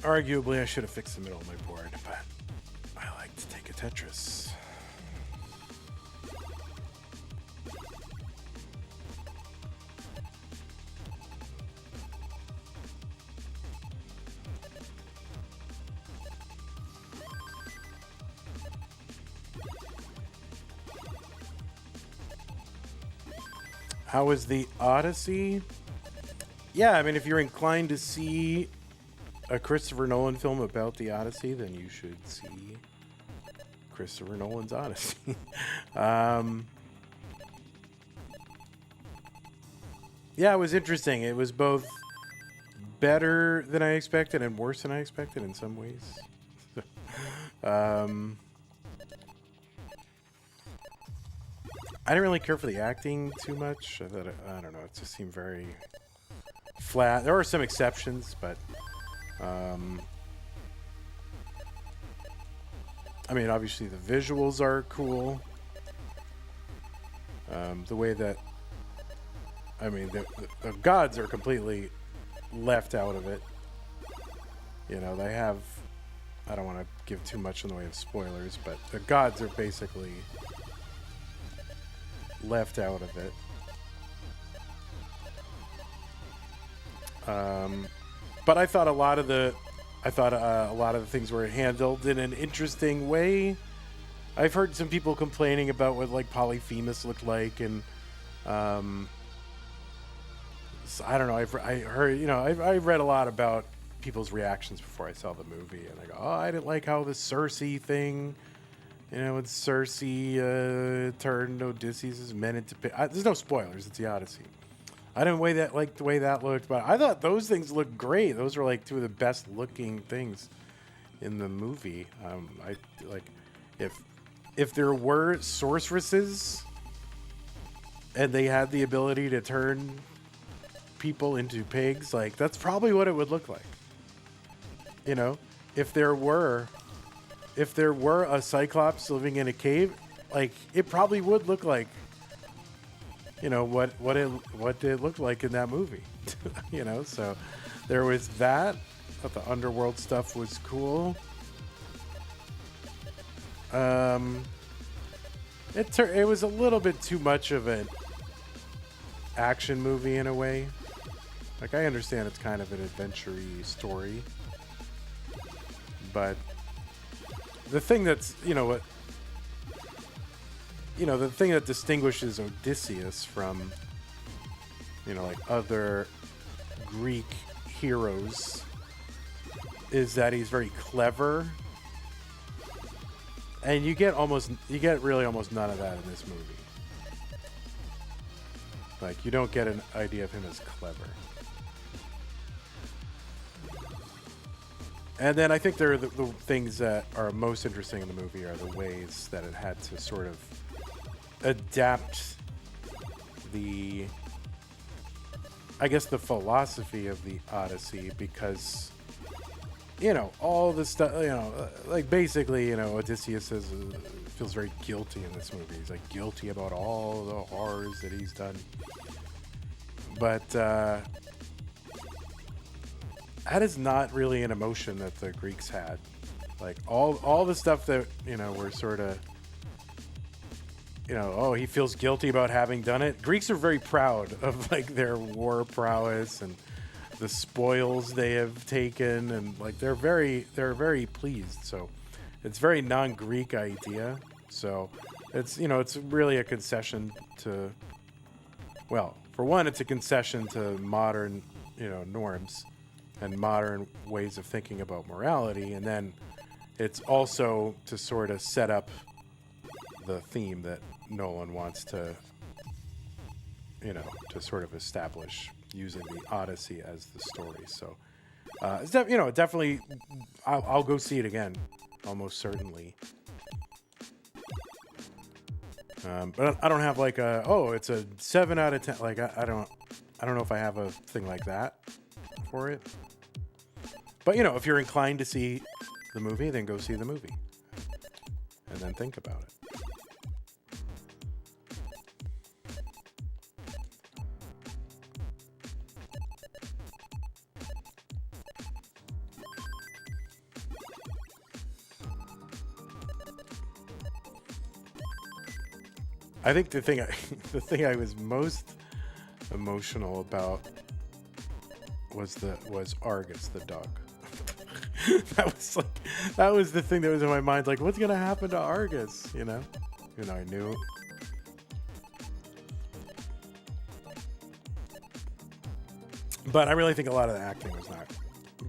[SPEAKER 1] Arguably, I should have fixed the middle of my board, but I like to take a Tetris. How was the Odyssey? Yeah, I mean, if you're inclined to see a Christopher Nolan film about the Odyssey, then you should see Christopher Nolan's Odyssey. Yeah, it was interesting. It was both better than I expected and worse than I expected in some ways. I didn't really care for the acting too much. I thought, I don't know, it just seemed very flat. There were some exceptions, but I mean, obviously the visuals are cool. The way that, I mean, the gods are completely left out of it. You know, they have, I don't want to give too much in the way of spoilers, but the gods are basically left out of it. But I thought a lot of the things were handled in an interesting way. I've heard some people complaining about what like Polyphemus looked like, and so I don't know. I heard, you know, I read a lot about people's reactions before I saw the movie, and I go, oh, I didn't like how the Circe thing, you know, when Circe turned Odysseus' men into there's no spoilers. It's the Odyssey. I didn't like the way that looked, but I thought those things looked great. Those were like two of the best looking things in the movie. I like if there were sorceresses and they had the ability to turn people into pigs, like that's probably what it would look like. You know, if there were a Cyclops living in a cave, like it probably would look like, you know, what it looked like in that movie. You know, so there was that. I thought the underworld stuff was cool. It was a little bit too much of an action movie in a way. Like, I understand it's kind of an adventure-y story, but the thing that's, the thing that distinguishes Odysseus from, like other Greek heroes is that he's very clever. And you get really almost none of that in this movie. Like, you don't get an idea of him as clever. And then I think the things that are most interesting in the movie are the ways that it had to sort of adapt the philosophy of the Odyssey, because all the stuff, like basically, Odysseus feels very guilty in this movie. He's like guilty about all the horrors that he's done. But that is not really an emotion that the Greeks had. Like all the stuff that, were sort of, oh, he feels guilty about having done it. Greeks are very proud of like their war prowess and the spoils they have taken, and like they're very pleased. So it's very non-Greek idea. So it's it's really a concession to well, for one, it's a concession to modern, norms and modern ways of thinking about morality, and then it's also to sort of set up the theme that Nolan wants to, to sort of establish using the Odyssey as the story. So, it's definitely, I'll go see it again, almost certainly. But I don't have like it's a 7 out of 10. Like I don't know if I have a thing like that for it. But if you're inclined to see the movie, then go see the movie, and then think about it. I think the thing I was most emotional about was Argus the dog. that was the thing that was in my mind. Like, what's gonna happen to Argus? I knew. But I really think a lot of the acting was not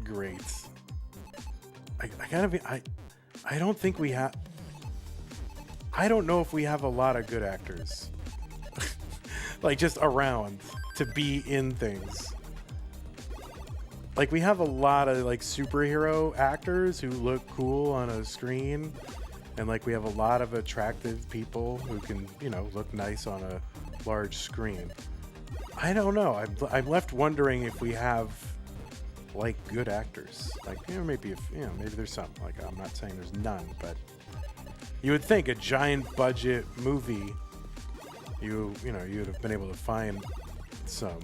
[SPEAKER 1] great. I don't think we have. I don't know if we have a lot of good actors, like just around to be in things. Like we have a lot of like superhero actors who look cool on a screen, and like we have a lot of attractive people who can, look nice on a large screen. I don't know. I'm left wondering if we have like good actors. Like maybe maybe there's some. Like I'm not saying there's none, but. You would think a giant budget movie, you'd have been able to find some.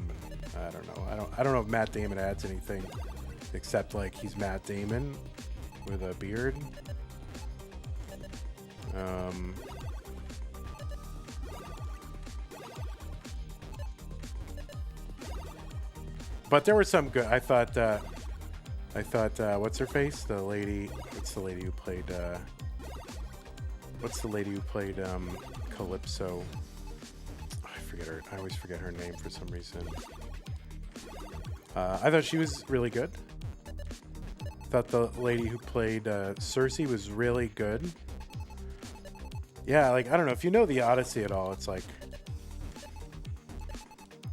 [SPEAKER 1] I don't know. I don't know if Matt Damon adds anything except like he's Matt Damon with a beard. But there were some good. I thought what's her face? The lady. What's the lady who played? What's the lady who played Calypso? I forget her. I always forget her name for some reason. I thought she was really good. I thought the lady who played Cersei was really good. Yeah, like, I don't know. If you know the Odyssey at all, it's like...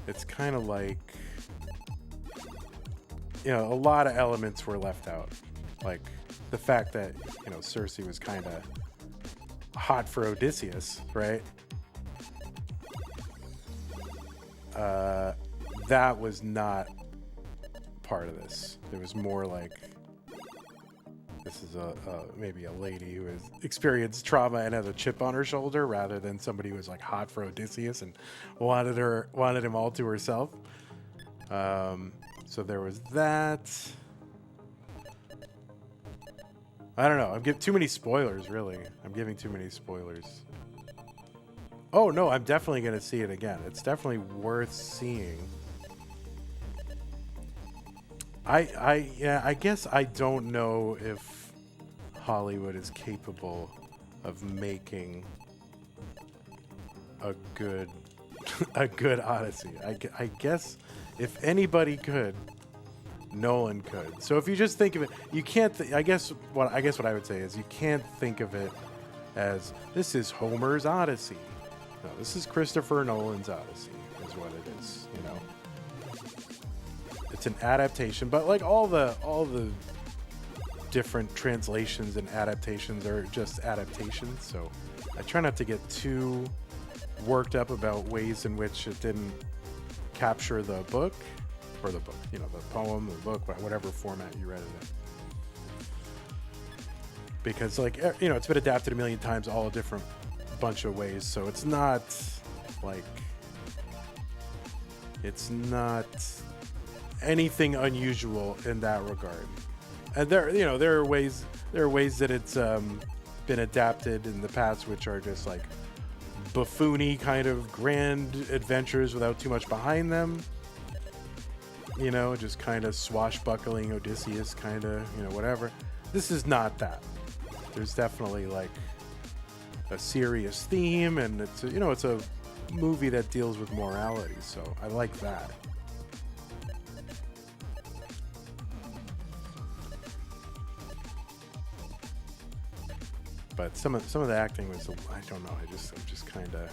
[SPEAKER 1] It's kind of like... a lot of elements were left out. Like, the fact that, Cersei was kind of... hot for Odysseus, right? That was not part of this. It was more like this is maybe a lady who has experienced trauma and has a chip on her shoulder, rather than somebody who was like hot for Odysseus and wanted him all to herself. So there was that. I don't know. I'm giving too many spoilers, really. I'm giving too many spoilers. Oh, no, I'm definitely going to see it again. It's definitely worth seeing. I guess I don't know if Hollywood is capable of making a good Odyssey. I guess if anybody could, Nolan could. So if you just think of it, you can't. I guess what I would say is you can't think of it as this is Homer's Odyssey. No, this is Christopher Nolan's Odyssey. Is what it is. It's an adaptation, but like all the different translations and adaptations are just adaptations. So I try not to get too worked up about ways in which it didn't capture the book. Or the book, the poem, the book, whatever format you read it in. Because, like, it's been adapted a million times, all a different bunch of ways. So it's not anything unusual in that regard. And there are ways that it's been adapted in the past, which are just like buffoony kind of grand adventures without too much behind them. Just kind of swashbuckling Odysseus, kind of, whatever. This is not that. There's definitely like a serious theme, and it's a movie that deals with morality, so I like that. But some of the acting was, I don't know. I'm just kind of.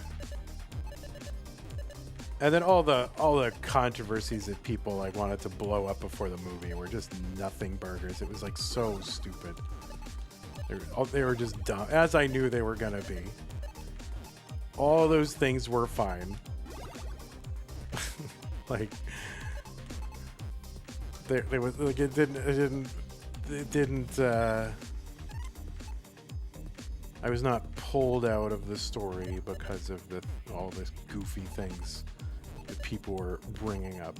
[SPEAKER 1] And then all the controversies that people like wanted to blow up before the movie were just nothing burgers. It was like so stupid. They were just dumb, as I knew they were gonna be. All those things were fine. Like they was like it didn't. I was not pulled out of the story because of all this goofy things that people were bringing up.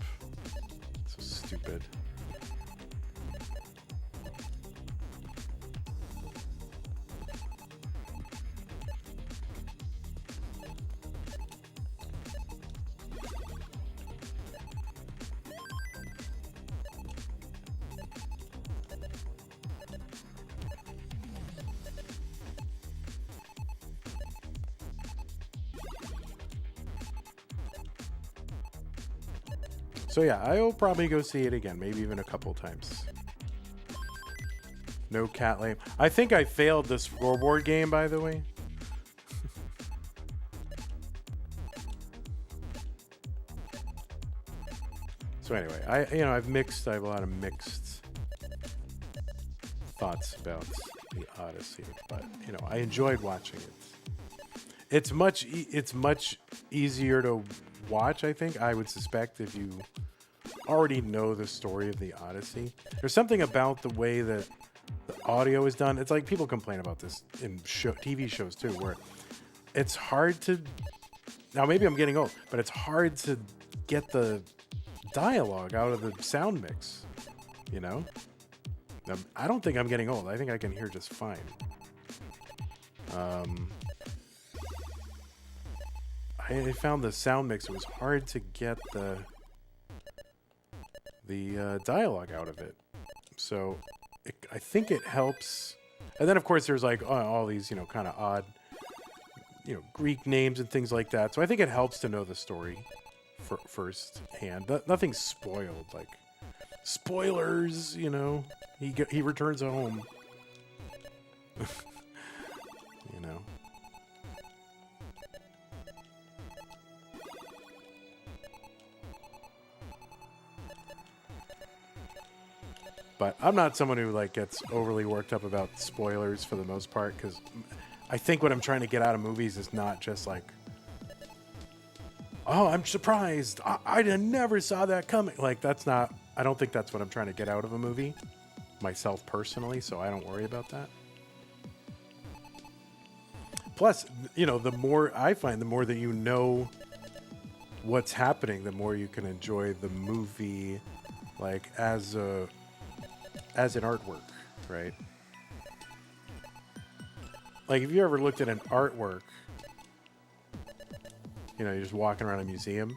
[SPEAKER 1] So stupid. So yeah, I will probably go see it again, maybe even a couple times. No cat lame. I think I failed the scoreboard game, by the way. So anyway, I have a lot of mixed thoughts about the Odyssey, but I enjoyed watching it. It's much easier to watch, I think. I would suspect if you already know the story of the Odyssey. There's something about the way that the audio is done. It's like people complain about this in TV shows too, where it's hard to. Now maybe I'm getting old, but it's hard to get the dialogue out of the sound mix. I don't think I'm getting old. I think I can hear just fine. I found the sound mix. It was hard to get the dialogue out of it. So I think it helps. And then of course there's like all these kind of odd Greek names and things like that. So I think it helps to know the story first hand. Nothing's spoiled. Like spoilers. He returns home. But I'm not someone who gets overly worked up about spoilers for the most part, because I think what I'm trying to get out of movies is not just like, oh, I'm surprised. I never saw that coming. That's not. I don't think that's what I'm trying to get out of a movie, myself personally. So I don't worry about that. Plus, the more I find, the more that you know what's happening, the more you can enjoy the movie, as an artwork, right? Like if you ever looked at an artwork, you're just walking around a museum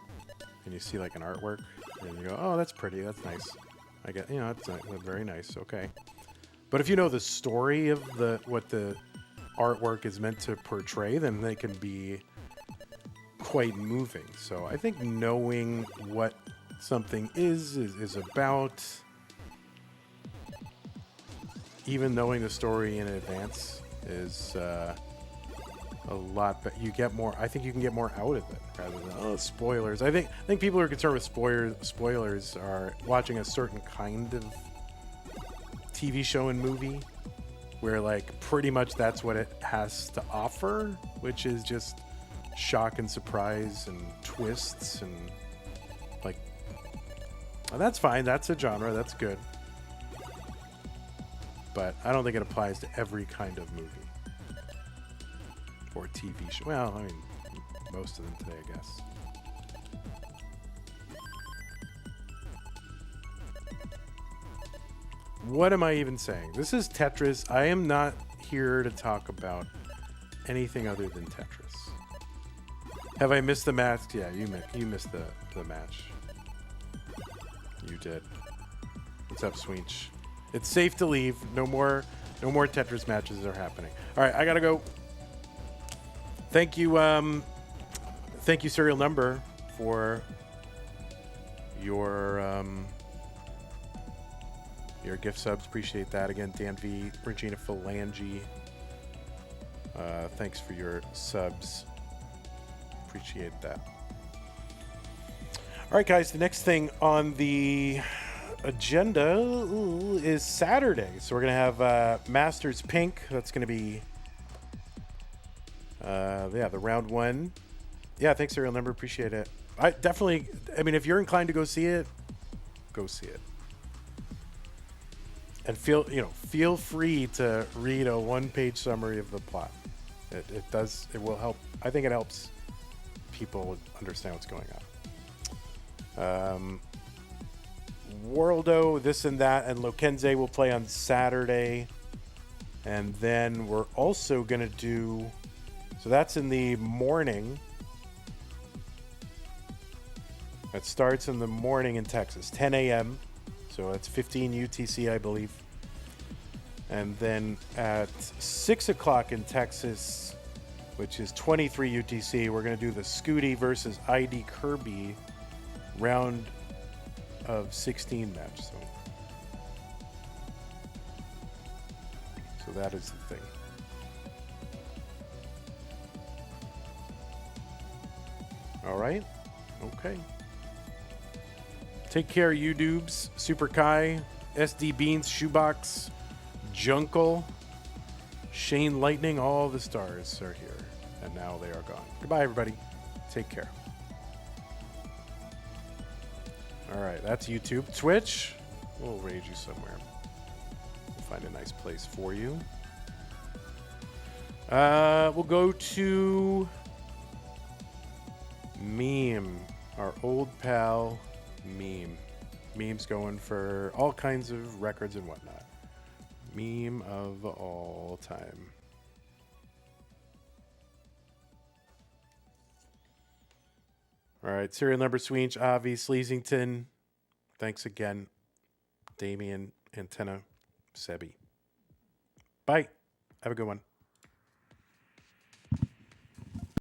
[SPEAKER 1] and you see an artwork and you go, oh, that's pretty, that's nice. I get, that's very nice, okay. But if you know the story of what the artwork is meant to portray, then they can be quite moving. So I think knowing what something is about, even knowing the story in advance, is a lot. But you get more. I think you can get more out of it rather than spoilers. I think people who are concerned with spoilers are watching a certain kind of TV show and movie, where pretty much that's what it has to offer, which is just shock and surprise and twists and well, that's fine. That's a genre. That's good. But I don't think it applies to every kind of movie or TV show. Well, I mean, most of them today, I guess. What am I even saying? This is Tetris. I am not here to talk about anything other than Tetris. Have I missed the match? Yeah, you missed the match. You did. What's up, Sweench? It's safe to leave. No more Tetris matches are happening. All right, I gotta go. Thank you thank you, serial number, for your gift subs. Appreciate that. Again, Danv, Regina Phalange. Thanks for your subs. Appreciate that. All right, guys. The next thing on the agenda is Saturday. So we're going to have Masters Pink. That's going to be, the round one. Yeah, thanks, serial number. Appreciate it. I mean, if you're inclined to go see it, go see it. And feel free to read a one-page summary of the plot. It will help. I think it helps people understand what's going on. Worldo, this and that, and Lokenze will play on Saturday. And then we're also going to do... So that's in the morning. It starts in the morning in Texas, 10 a.m. So it's 15 UTC, I believe. And then at 6 o'clock in Texas, which is 23 UTC, we're going to do the Shqdw versus ID Kirby round of 16 match. So that is the thing. All right. Okay. Take care, YouTubes. Super Kai, SD Beans, Shoebox, Junkle, Shane Lightning, all the stars are here. And now they are gone. Goodbye, everybody. Take care. All right, that's YouTube. Twitch, we'll raid you somewhere. We'll find a nice place for you. We'll go to Meme, our old pal Meme. Meme's going for all kinds of records and whatnot. Meme of all time. All right, serial number Sweench, Avi, Sleasington. Thanks again, Damien, Antenna, Sebi. Bye. Have a good one.